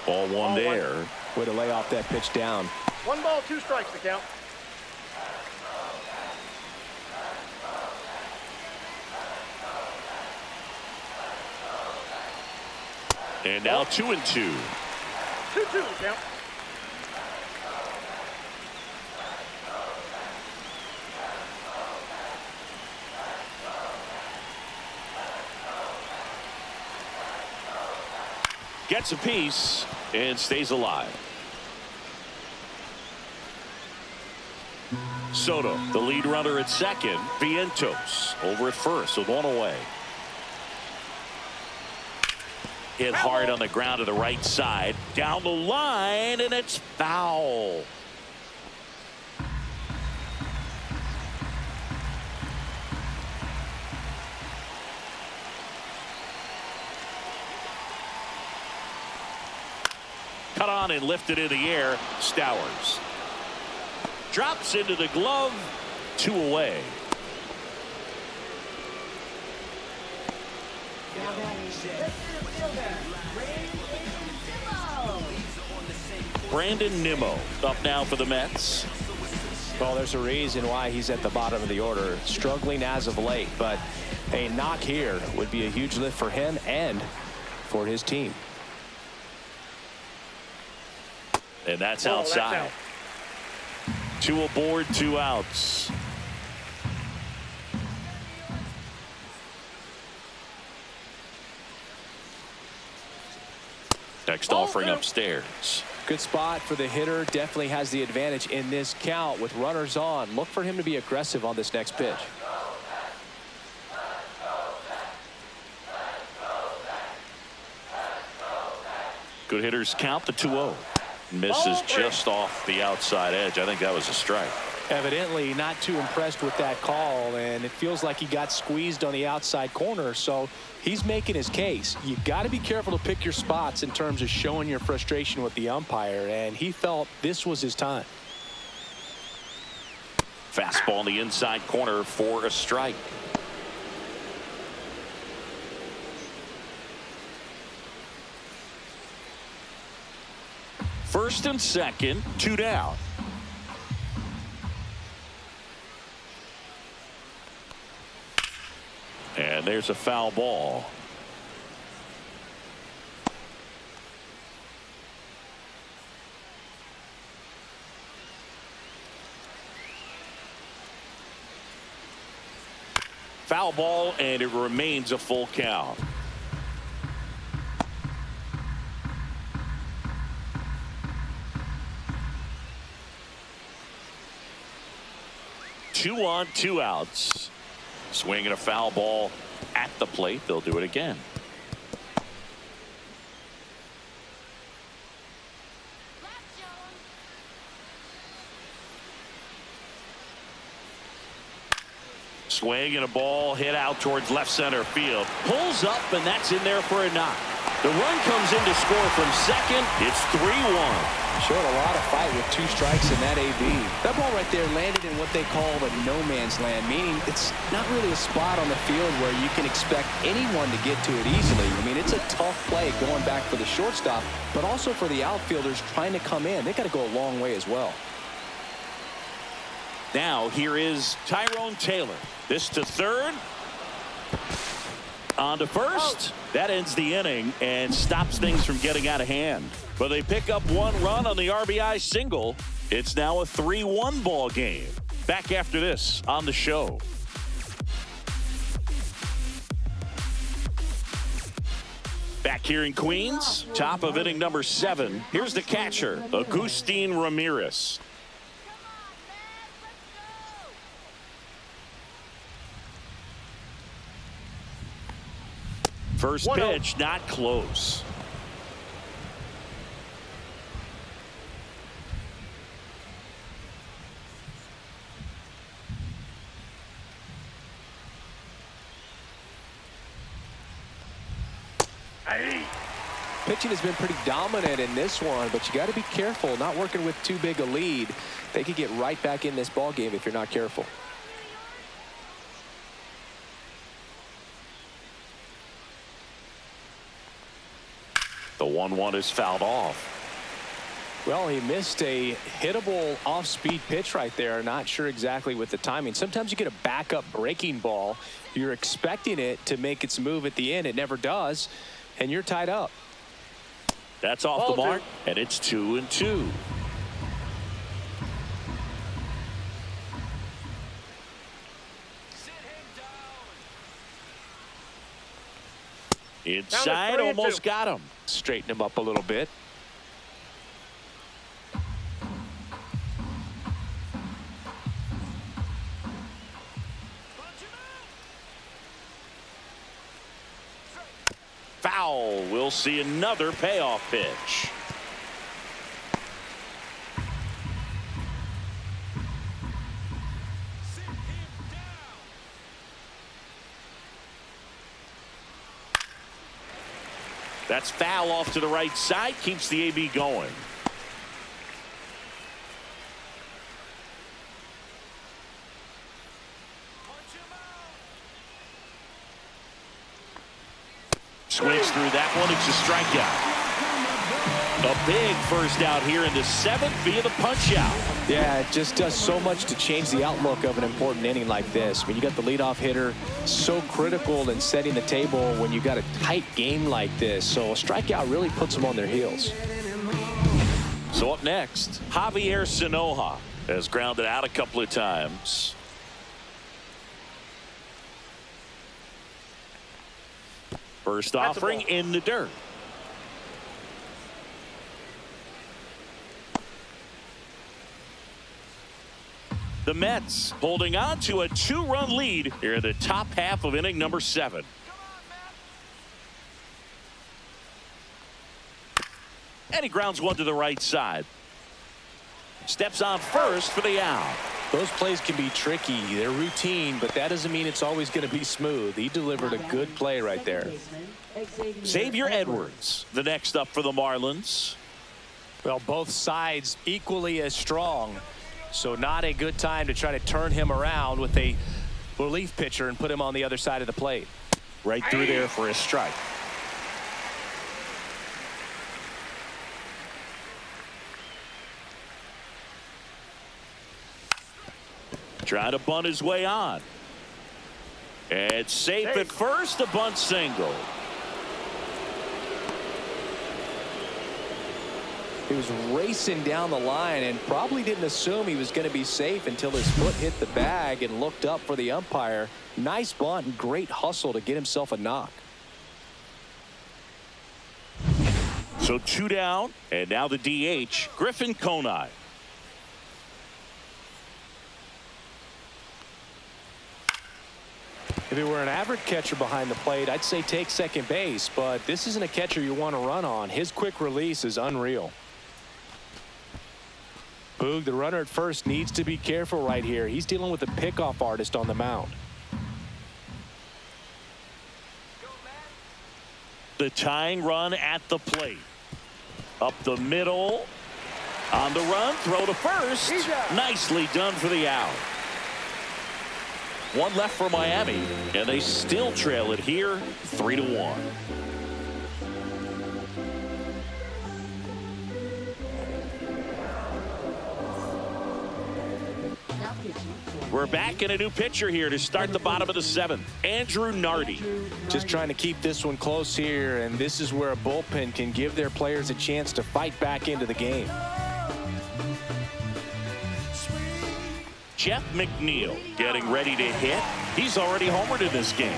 Ball one there. Way to lay off that pitch down. 1 ball, 2 strikes to count. And now 2-2. 2-2 to count. Gets a piece and stays alive. Soto, the lead runner at second. Vientos over at first with 1 away. Hit hard on the ground to the right side. Down the line, and it's foul. Cut on and lifted in the air. Stowers drops into the glove. 2 away. Brandon Nimmo up now for the Mets. Well, there's a reason why he's at the bottom of the order, struggling as of late, but a knock here would be a huge lift for him and for his team. And that's outside. 2 aboard, 2 outs. Next offering upstairs. Good spot for the hitter. Definitely has the advantage in this count with runners on. Look for him to be aggressive on this next pitch. Good hitters count the 2-0. Misses just off the outside edge. I think that was a strike. Evidently not too impressed with that call, and it feels like he got squeezed on the outside corner, so he's making his case. You've got to be careful to pick your spots in terms of showing your frustration with the umpire, and he felt this was his time. Fastball in the inside corner for a strike. First and second, 2 down. And there's a foul ball. Foul ball, and it remains a full count. Two on, 2 outs. Swinging a foul ball at the plate. They'll do it again. Swing and a ball hit out towards left center field. Pulls up, and that's in there for a knock. The run comes in to score from second. It's 3-1. Showed a lot of fight with 2 strikes in that AB. That ball right there landed in what they call the no man's land, meaning it's not really a spot on the field where you can expect anyone to get to it easily. I mean, it's a tough play going back for the shortstop, but also for the outfielders trying to come in. They got to go a long way as well. Now here is Tyrone Taylor. This to third. On to first. That ends the inning and stops things from getting out of hand. But they pick up 1 run on the RBI single. It's now a 3-1 ball game. Back after this on the show. Back here in Queens, top of inning number 7. Here's the catcher, Agustin Ramirez. First pitch, not close. Pitching has been pretty dominant in this one, but you got to be careful, not working with too big a lead. They could get right back in this ball game if you're not careful. The 1-1 is fouled off. Well, he missed a hittable off-speed pitch right there. Not sure exactly with the timing. Sometimes you get a backup breaking ball. You're expecting it to make its move at the end. It never does, and you're tied up. That's off the mark, and it's 2-2. Inside, almost got him. Straighten him up a little bit. Foul. We'll see another payoff pitch. That's foul off to the right side. Keeps the AB going. Swings through that one. It's a strikeout. A big first out here in the 7th via the punch out. Yeah, it just does so much to change the outlook of an important inning like this. I mean, you got the leadoff hitter, so critical in setting the table when you got a tight game like this. So a strikeout really puts them on their heels. So up next, Javier Sinoja has grounded out a couple of times. First offering in the dirt. The Mets holding on to a 2-run lead here in the top half of inning number 7. And he grounds one to the right side. Steps on first for the out. Those plays can be tricky. They're routine, but that doesn't mean it's always going to be smooth. He delivered a good play right there. Xavier Edwards, the next up for the Marlins. Well, both sides equally as strong. So not a good time to try to turn him around with a relief pitcher and put him on the other side of the plate. Right through there for a strike. Trying to bunt his way on. And safe at first, a bunt single. He was racing down the line and probably didn't assume he was going to be safe until his foot hit the bag and looked up for the umpire. Nice bunt and great hustle to get himself a knock. So 2 down, and now the DH, Griffin Conine. If it were an average catcher behind the plate, I'd say take second base, but this isn't a catcher you want to run on. His quick release is unreal. Boog, the runner at first, needs to be careful right here. He's dealing with a pickoff artist on the mound. The tying run at the plate. Up the middle. On the run, throw to first. Nicely done for the out. One left for Miami, and they still trail it here 3-1. We're back in a new pitcher here to start the bottom of the 7th. Andrew Nardi. Just trying to keep this one close here, and this is where a bullpen can give their players a chance to fight back into the game. Jeff McNeil getting ready to hit. He's already homered in this game.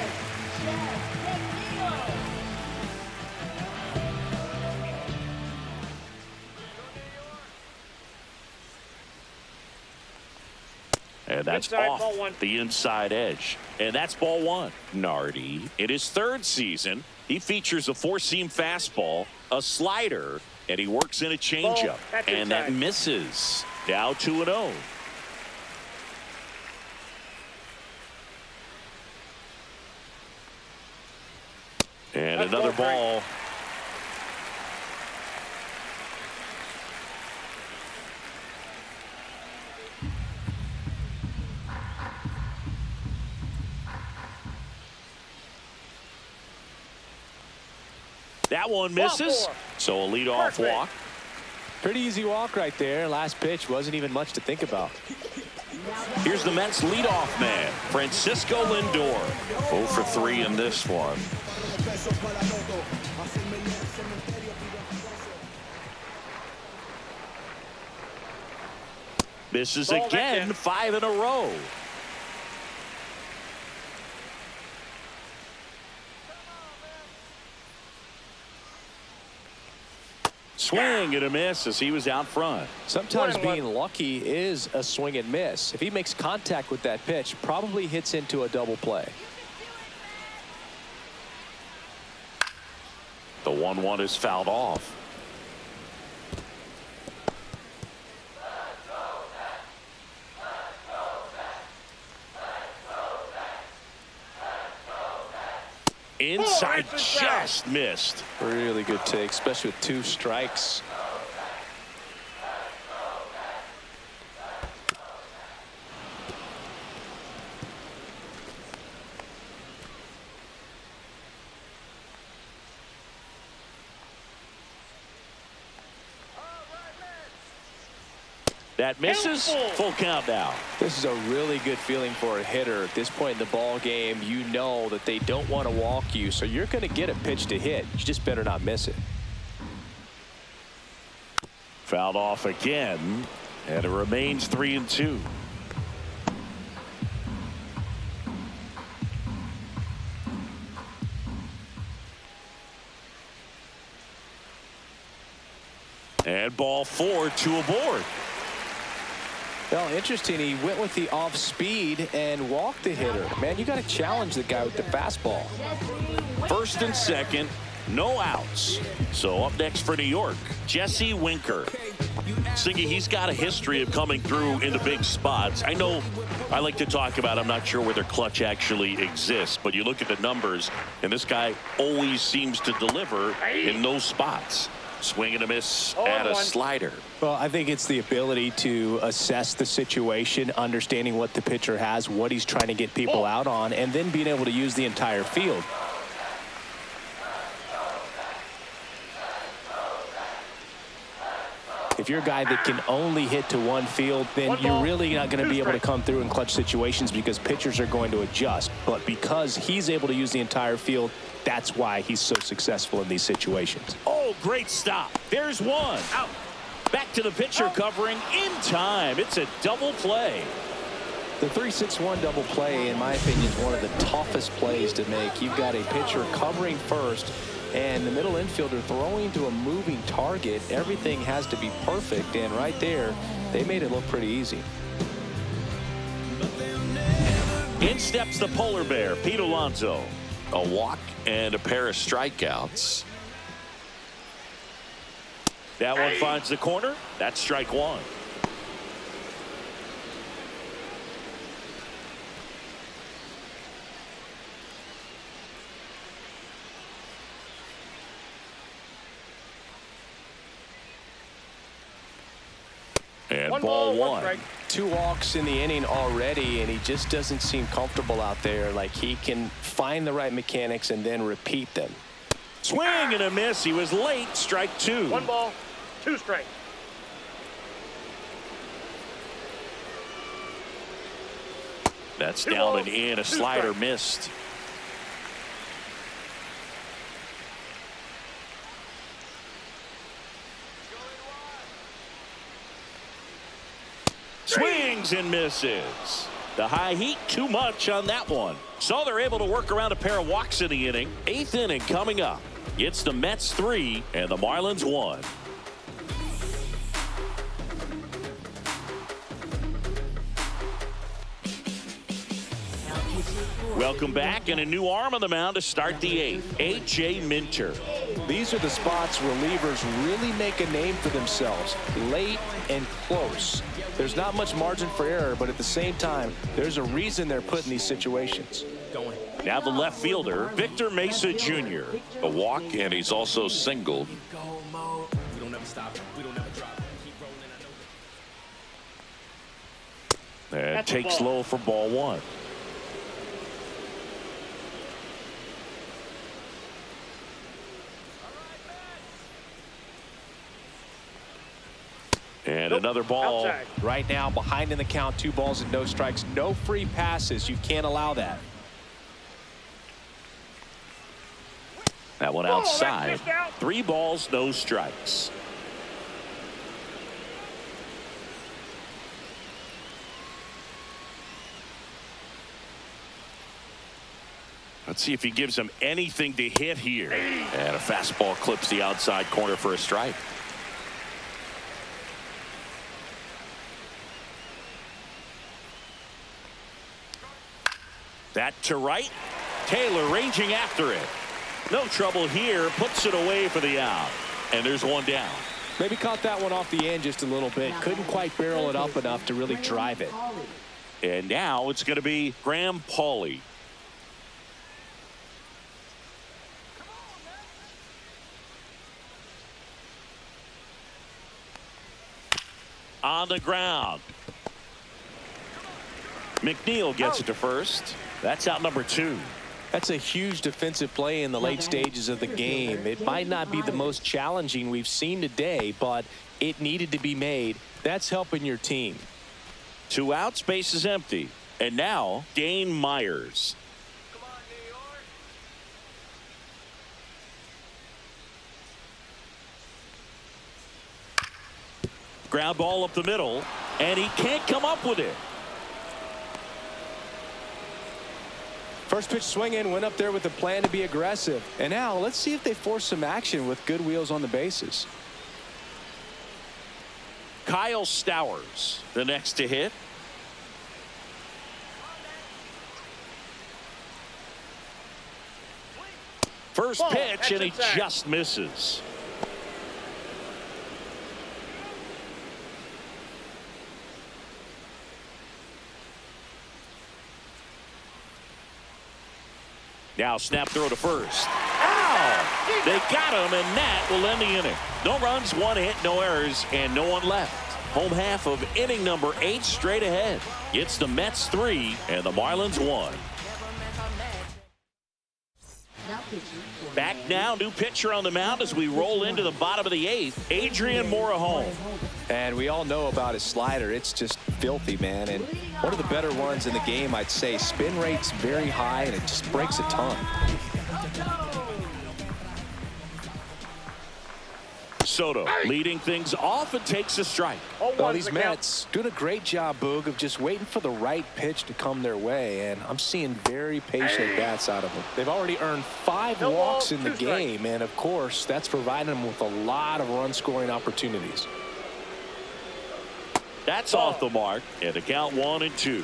And that's off the inside edge. And that's ball 1. Nardi, in his 3rd season, he features a 4-seam fastball, a slider, and he works in a changeup. And that misses. Now 2-0. And another ball. That one misses. Ball 4. So a leadoff Perfect. walk. Pretty easy walk right there. Last pitch wasn't even much to think about. Here's the Mets leadoff man, Francisco Lindor. 0 for 3 in this one. Misses Ball again, back in. 5 in a row. Swing and a miss as he was out front. Sometimes 1-1. being lucky is a swing and miss. If he makes contact with that pitch, probably hits into a double play. The 1-1 is fouled off. Inside, just missed. Really good take, especially with 2 strikes. That misses. Full count now. This is a really good feeling for a hitter at this point in the ball game. You know that they don't want to walk you, so you're going to get a pitch to hit. You just better not miss it. Fouled off again, and it remains 3-2. And ball 4, 2 aboard. Well, interesting. He went with the off speed and walked the hitter. Man, you got to challenge the guy with the fastball. First and second, no outs. So up next for New York, Jesse Winker. Siggy, he's got a history of coming through into big spots. I know I like to talk about, I'm not sure whether clutch actually exists, but you look at the numbers, and this guy always seems to deliver in those spots. Swing and a miss at a slider. Well, I think it's the ability to assess the situation, understanding what the pitcher has, what he's trying to get people out on, and then being able to use the entire field. If you're a guy that can only hit to one field, then you're really not going to be able to come through in clutch situations because pitchers are going to adjust. But because he's able to use the entire field, that's why he's so successful in these situations. Oh, great stop. There's one. Out. Back to the pitcher covering in time. It's a double play. The 3-6-1 double play, in my opinion, is one of the toughest plays to make. You've got a pitcher covering first and the middle infielder throwing to a moving target. Everything has to be perfect, and right there, they made it look pretty easy. In steps the polar bear, Pete Alonso. A walk and a pair of strikeouts. That one finds the corner. That's strike one. And ball one. strike. 2 walks in the inning already, and he just doesn't seem comfortable out there. Like he can find the right mechanics and then repeat them. Swing and a miss. He was late. Strike 2. 1 ball, 2 strikes. That's 2 down balls, and in. A 2 slider strikes. missed. Swings and misses. The high heat, too much on that one. So they're able to work around a pair of walks in the inning. 8th inning coming up. It's the Mets 3 and the Marlins 1. Welcome back, and a new arm on the mound to start the 8th. A.J. Minter. These are the spots relievers really make a name for themselves, late and close. There's not much margin for error, but at the same time, there's a reason they're put in these situations. Now the left fielder, Victor Mesa Jr. A walk, and he's also singled. And takes low for ball 1. And another ball. Outside. Right now, behind in the count, 2 balls and no strikes. No free passes. You can't allow that. That one Ball, that's outside. just out. 3 balls, no strikes. Let's see if he gives him anything to hit here. And a fastball clips the outside corner for a strike. That to right. Taylor ranging after it. No trouble here. Puts it away for the out. And there's one down. Maybe caught that one off the end just a little bit. Couldn't quite barrel it up enough to really drive it. And now it's going to be Graham Pauley. On the ground. McNeil gets it to first. That's out number 2. That's a huge defensive play in the late stages of the game. It might not be the most challenging we've seen today, but it needed to be made. That's helping your team. 2 outs, base is empty. And now Dane Myers. Ground ball up the middle, and he can't come up with it. First pitch swinging, went up there with a plan to be aggressive. And now let's see if they force some action with good wheels on the bases. Kyle Stowers, the next to hit. First Ball, pitch, and he that's inside. just misses. Now snap throw to first. Ow! They got him, and that will end the inning. No runs, 1 hit, no errors, and no one left. Home half of inning number 8 straight ahead. It's the Mets 3 and the Marlins 1. Back now, new pitcher on the mound as we roll into the bottom of the 8th. Adrian Morejon. And we all know about his slider. It's just filthy, man. And one of the better ones in the game, I'd say. Spin rate's very high, and it just breaks a ton. Soto leading things off and takes a strike. Well, these Mets doing a great job, Boog, of just waiting for the right pitch to come their way, and I'm seeing very patient bats out of them. They've already earned 5 walks in the game, and of course, that's providing them with a lot of run-scoring opportunities. That's off the mark, and the count 1-2.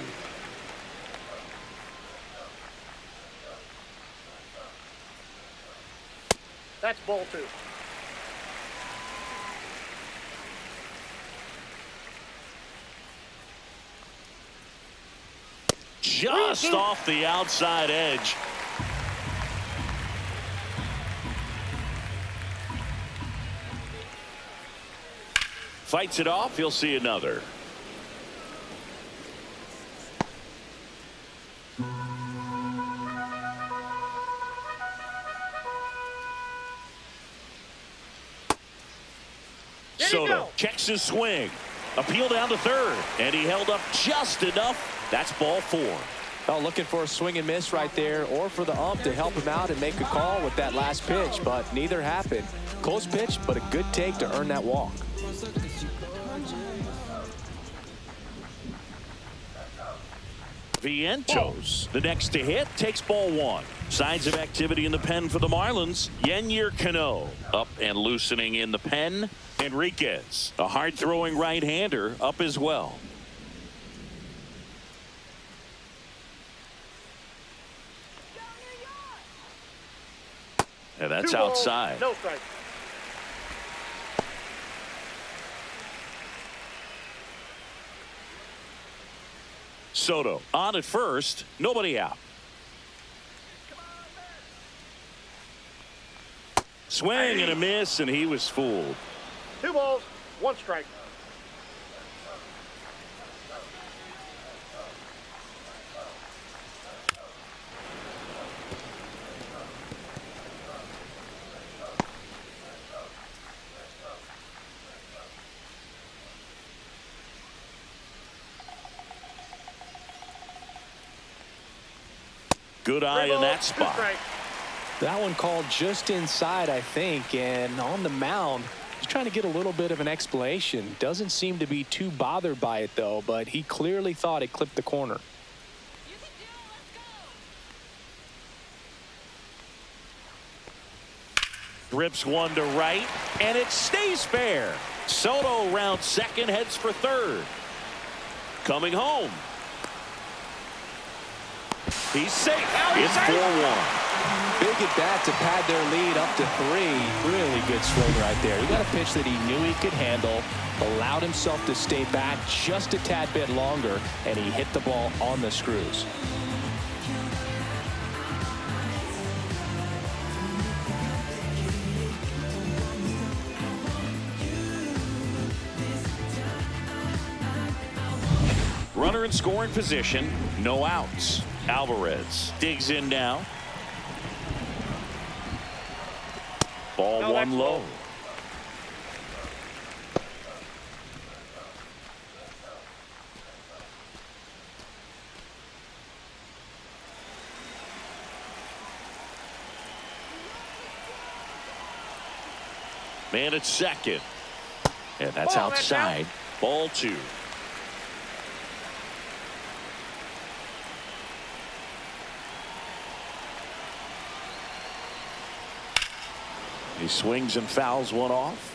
That's ball 2. Just off the outside edge. Fights it off. He'll see another. Soto checks his swing. Appeal down to third, and he held up just enough. That's ball 4. Oh, looking for a swing and miss right there, or for the ump to help him out and make a call with that last pitch, but neither happened. Close pitch, but a good take to earn that walk. Vientos, the next to hit, takes ball 1. Signs of activity in the pen for the Marlins. Yennier Cano up and loosening in the pen. Enriquez, a hard-throwing right-hander, up as well. And that's 2 balls, outside. no strike. Soto on at first, nobody out. Swing and a miss, and he was fooled. 2 balls, 1 strike. Good eye in that spot. That one called just inside, I think, and on the mound, he's trying to get a little bit of an explanation. Doesn't seem to be too bothered by it, though, but he clearly thought it clipped the corner. Drips one to right, and it stays fair. Soto round second, heads for third. Coming home. He's safe. It's 4-1. Big at bat to pad their lead up to 3. Really good swing right there. He got a pitch that he knew he could handle, allowed himself to stay back just a tad bit longer, and he hit the ball on the screws. Runner in scoring position, no outs. Alvarez digs in now. Ball one low. Man at second. And that's outside. Ball 2. He swings and fouls one off.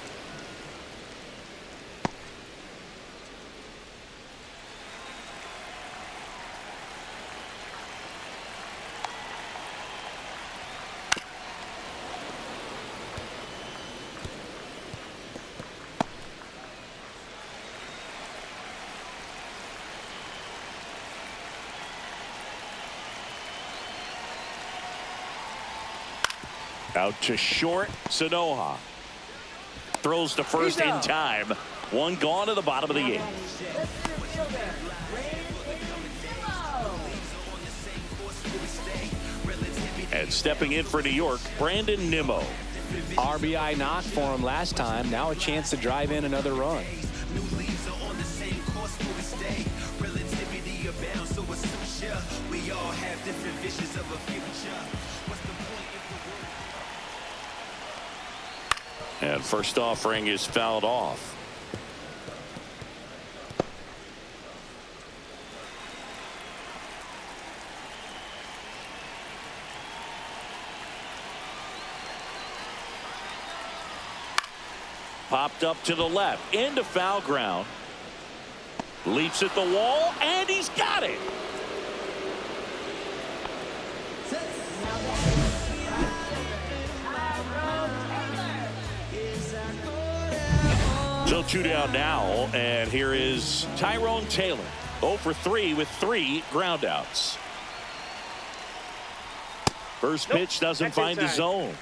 Out to short. Sanoha throws to first in time. One gone to the bottom of the 8th. And stepping in for New York, Brandon Nimmo. RBI knock for him last time. Now a chance to drive in another run. And first offering is fouled off. Popped up to the left into foul ground. Leaps at the wall, and he's got it. So 2 down now, and here is Tyrone Taylor. 0 for 3 with 3 groundouts. First pitch doesn't find the zone.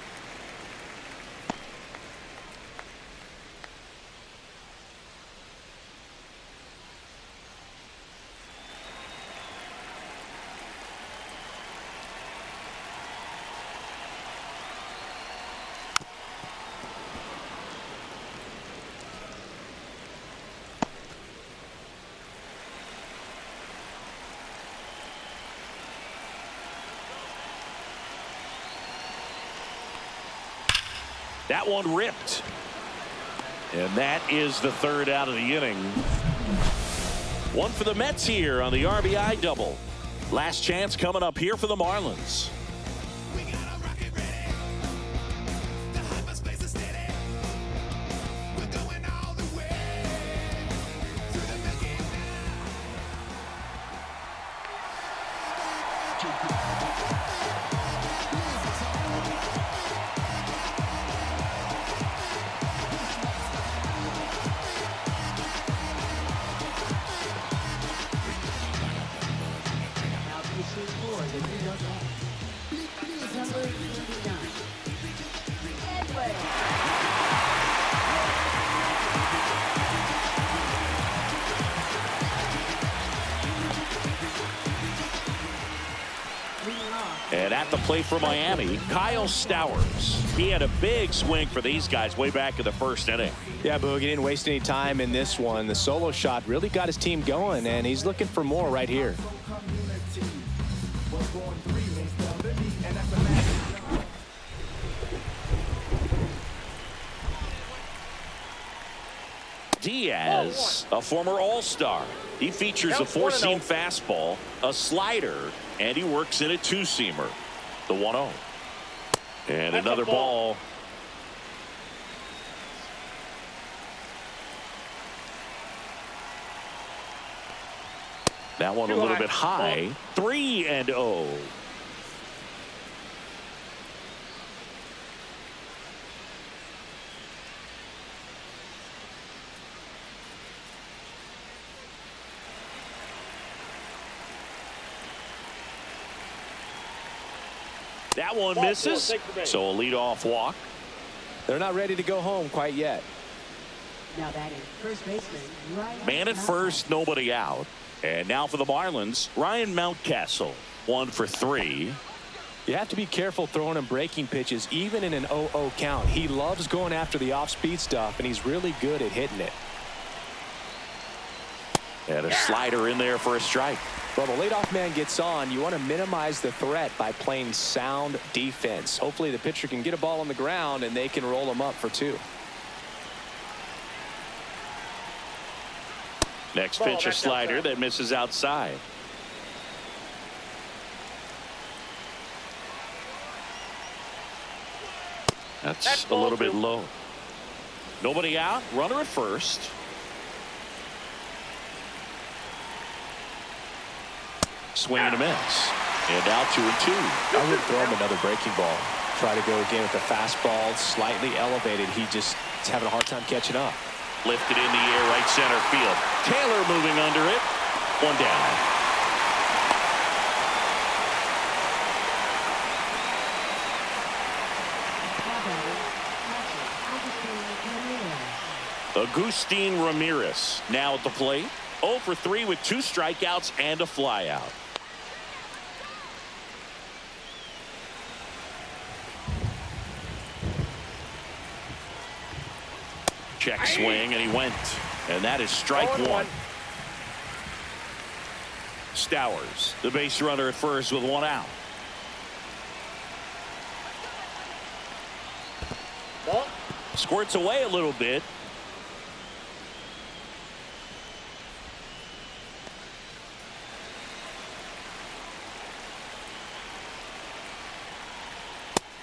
That one ripped. And that is the 3rd out of the inning. One for the Mets here on the RBI double. Last chance coming up here for the Marlins. And at the plate for Miami, Kyle Stowers. He had a big swing for these guys way back in the 1st inning. Yeah, Boog, he didn't waste any time in this one. The solo shot really got his team going, and he's looking for more right here. Diaz, a former All-Star. He features a Counts four-seam 1-0. fastball, a slider, and he works in a two-seamer. The 1-0. And That's another a ball. ball. That one a Too little high. bit high. 3-0. That one Ball misses. four, take the base. So a leadoff walk. They're not ready to go home quite yet. Now batting first baseman Ryan Man at first, nobody out. And now for the Marlins, Ryan Mountcastle. 1 for 3. You have to be careful throwing him breaking pitches, even in an 0-0 count. He loves going after the off-speed stuff, and he's really good at hitting it. And a slider in there for a strike. Well, the leadoff man gets on. You want to minimize the threat by playing sound defense. Hopefully the pitcher can get a ball on the ground and they can roll him up for 2. Next Ball, pitch, a that's slider outside. that misses outside. That's a ball little bit 2. low. Nobody out. Runner at first. Swing and a miss. And now 2-2. I would throw him another breaking ball. Try to go again with the fastball, slightly elevated. He just is having a hard time catching up. Lifted in the air, right center field. Taylor moving under it. 1 down. Agustin Ramirez now at the plate. 0 for 3 with 2 strikeouts and a flyout. Check swing, and he went. And that is strike 1. Stowers, the base runner at first with 1 out. Ball. Squirts away a little bit.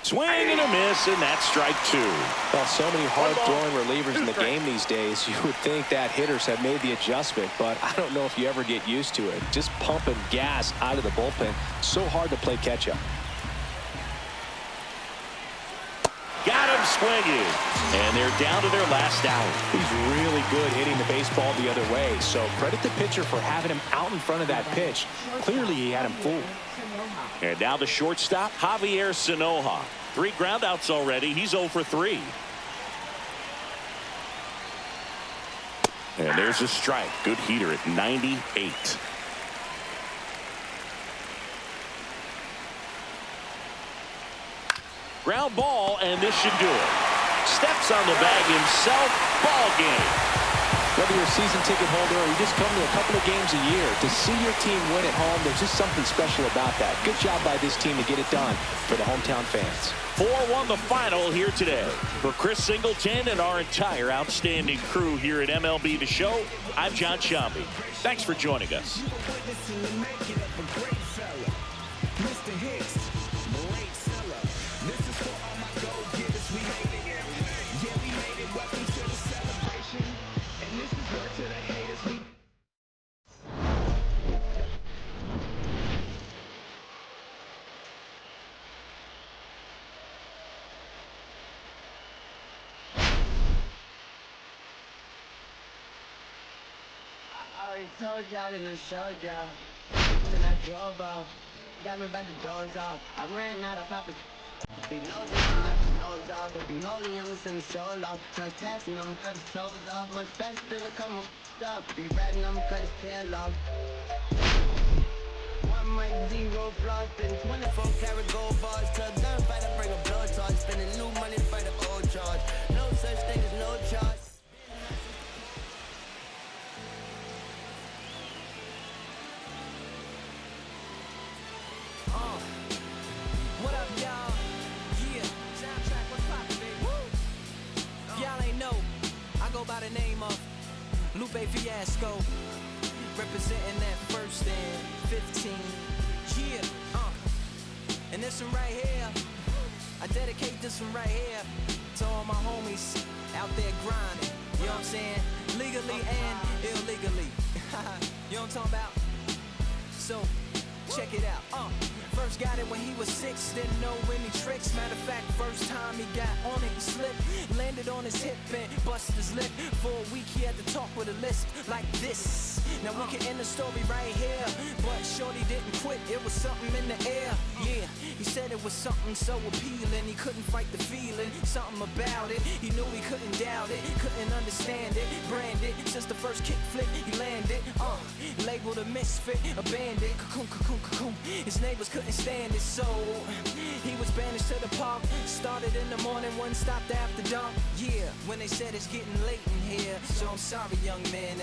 Swing and a miss, and that's strike 2. Well, so many hard-throwing relievers in the game these days. You would think that hitters have made the adjustment, but I don't know if you ever get used to it. Just pumping gas out of the bullpen. So hard to play catch-up. Got him swinging, and they're down to their last out. He's really good hitting the baseball the other way, so credit the pitcher for having him out in front of that pitch. Clearly, he had him fooled. And now the shortstop, Javier Sinoja. 3 groundouts already. He's 0 for 3. And there's a strike. Good heater at 98. Ground ball, and this should do it. Steps on the bag himself. Ball game. Whether you're a season ticket holder or you just come to a couple of games a year, to see your team win at home, there's just something special about that. Good job by this team to get it done for the hometown fans. 4-1 the final here today. For Chris Singleton and our entire outstanding crew here at MLB The Show, I'm John Shambi. Thanks for joining us. I told y'all in the show, y'all. Then I drove off. Got me by the doors off. I ran out of poppers. Be nosy, nose off. Be holding him since so long. Just testing him, cut his clothes off. Much faster than a come up. Be ratting him, cut his tail off. 1 mic, 0 flaws. Spin 24 karat gold bars. Till done fight, I bring a blow charge. Spending new money to fight a old charge. No such thing as no charge. What up, y'all? Yeah, soundtrack, what's poppin', baby? Woo! Y'all ain't know, I go by the name of Bay Fiasco. Representing that first and 15. Yeah, and this one right here, I dedicate this one right here to all my homies out there grinding. You know what I'm saying? Legally and illegally. You know what I'm talking about? So, check it out. First got it when he was 6, didn't know any tricks. Matter of fact, first time he got on it, he slipped. Landed on his hip and busted his lip. For a week he had to talk with a lisp like this. Now we can end the story right here, but shorty didn't quit, it was something in the air. Yeah, he said it was something so appealing, he couldn't fight the feeling, something about it. He knew he couldn't doubt it, couldn't understand it. Branded, since the first kick flip he landed. Labeled a misfit, a bandit. Cocoon, cocoon, cocoon. His neighbors couldn't stand it, so he was banished to the park. Started in the morning, one stopped after dark. Yeah, when they said it's getting late in here, so I'm sorry, young man.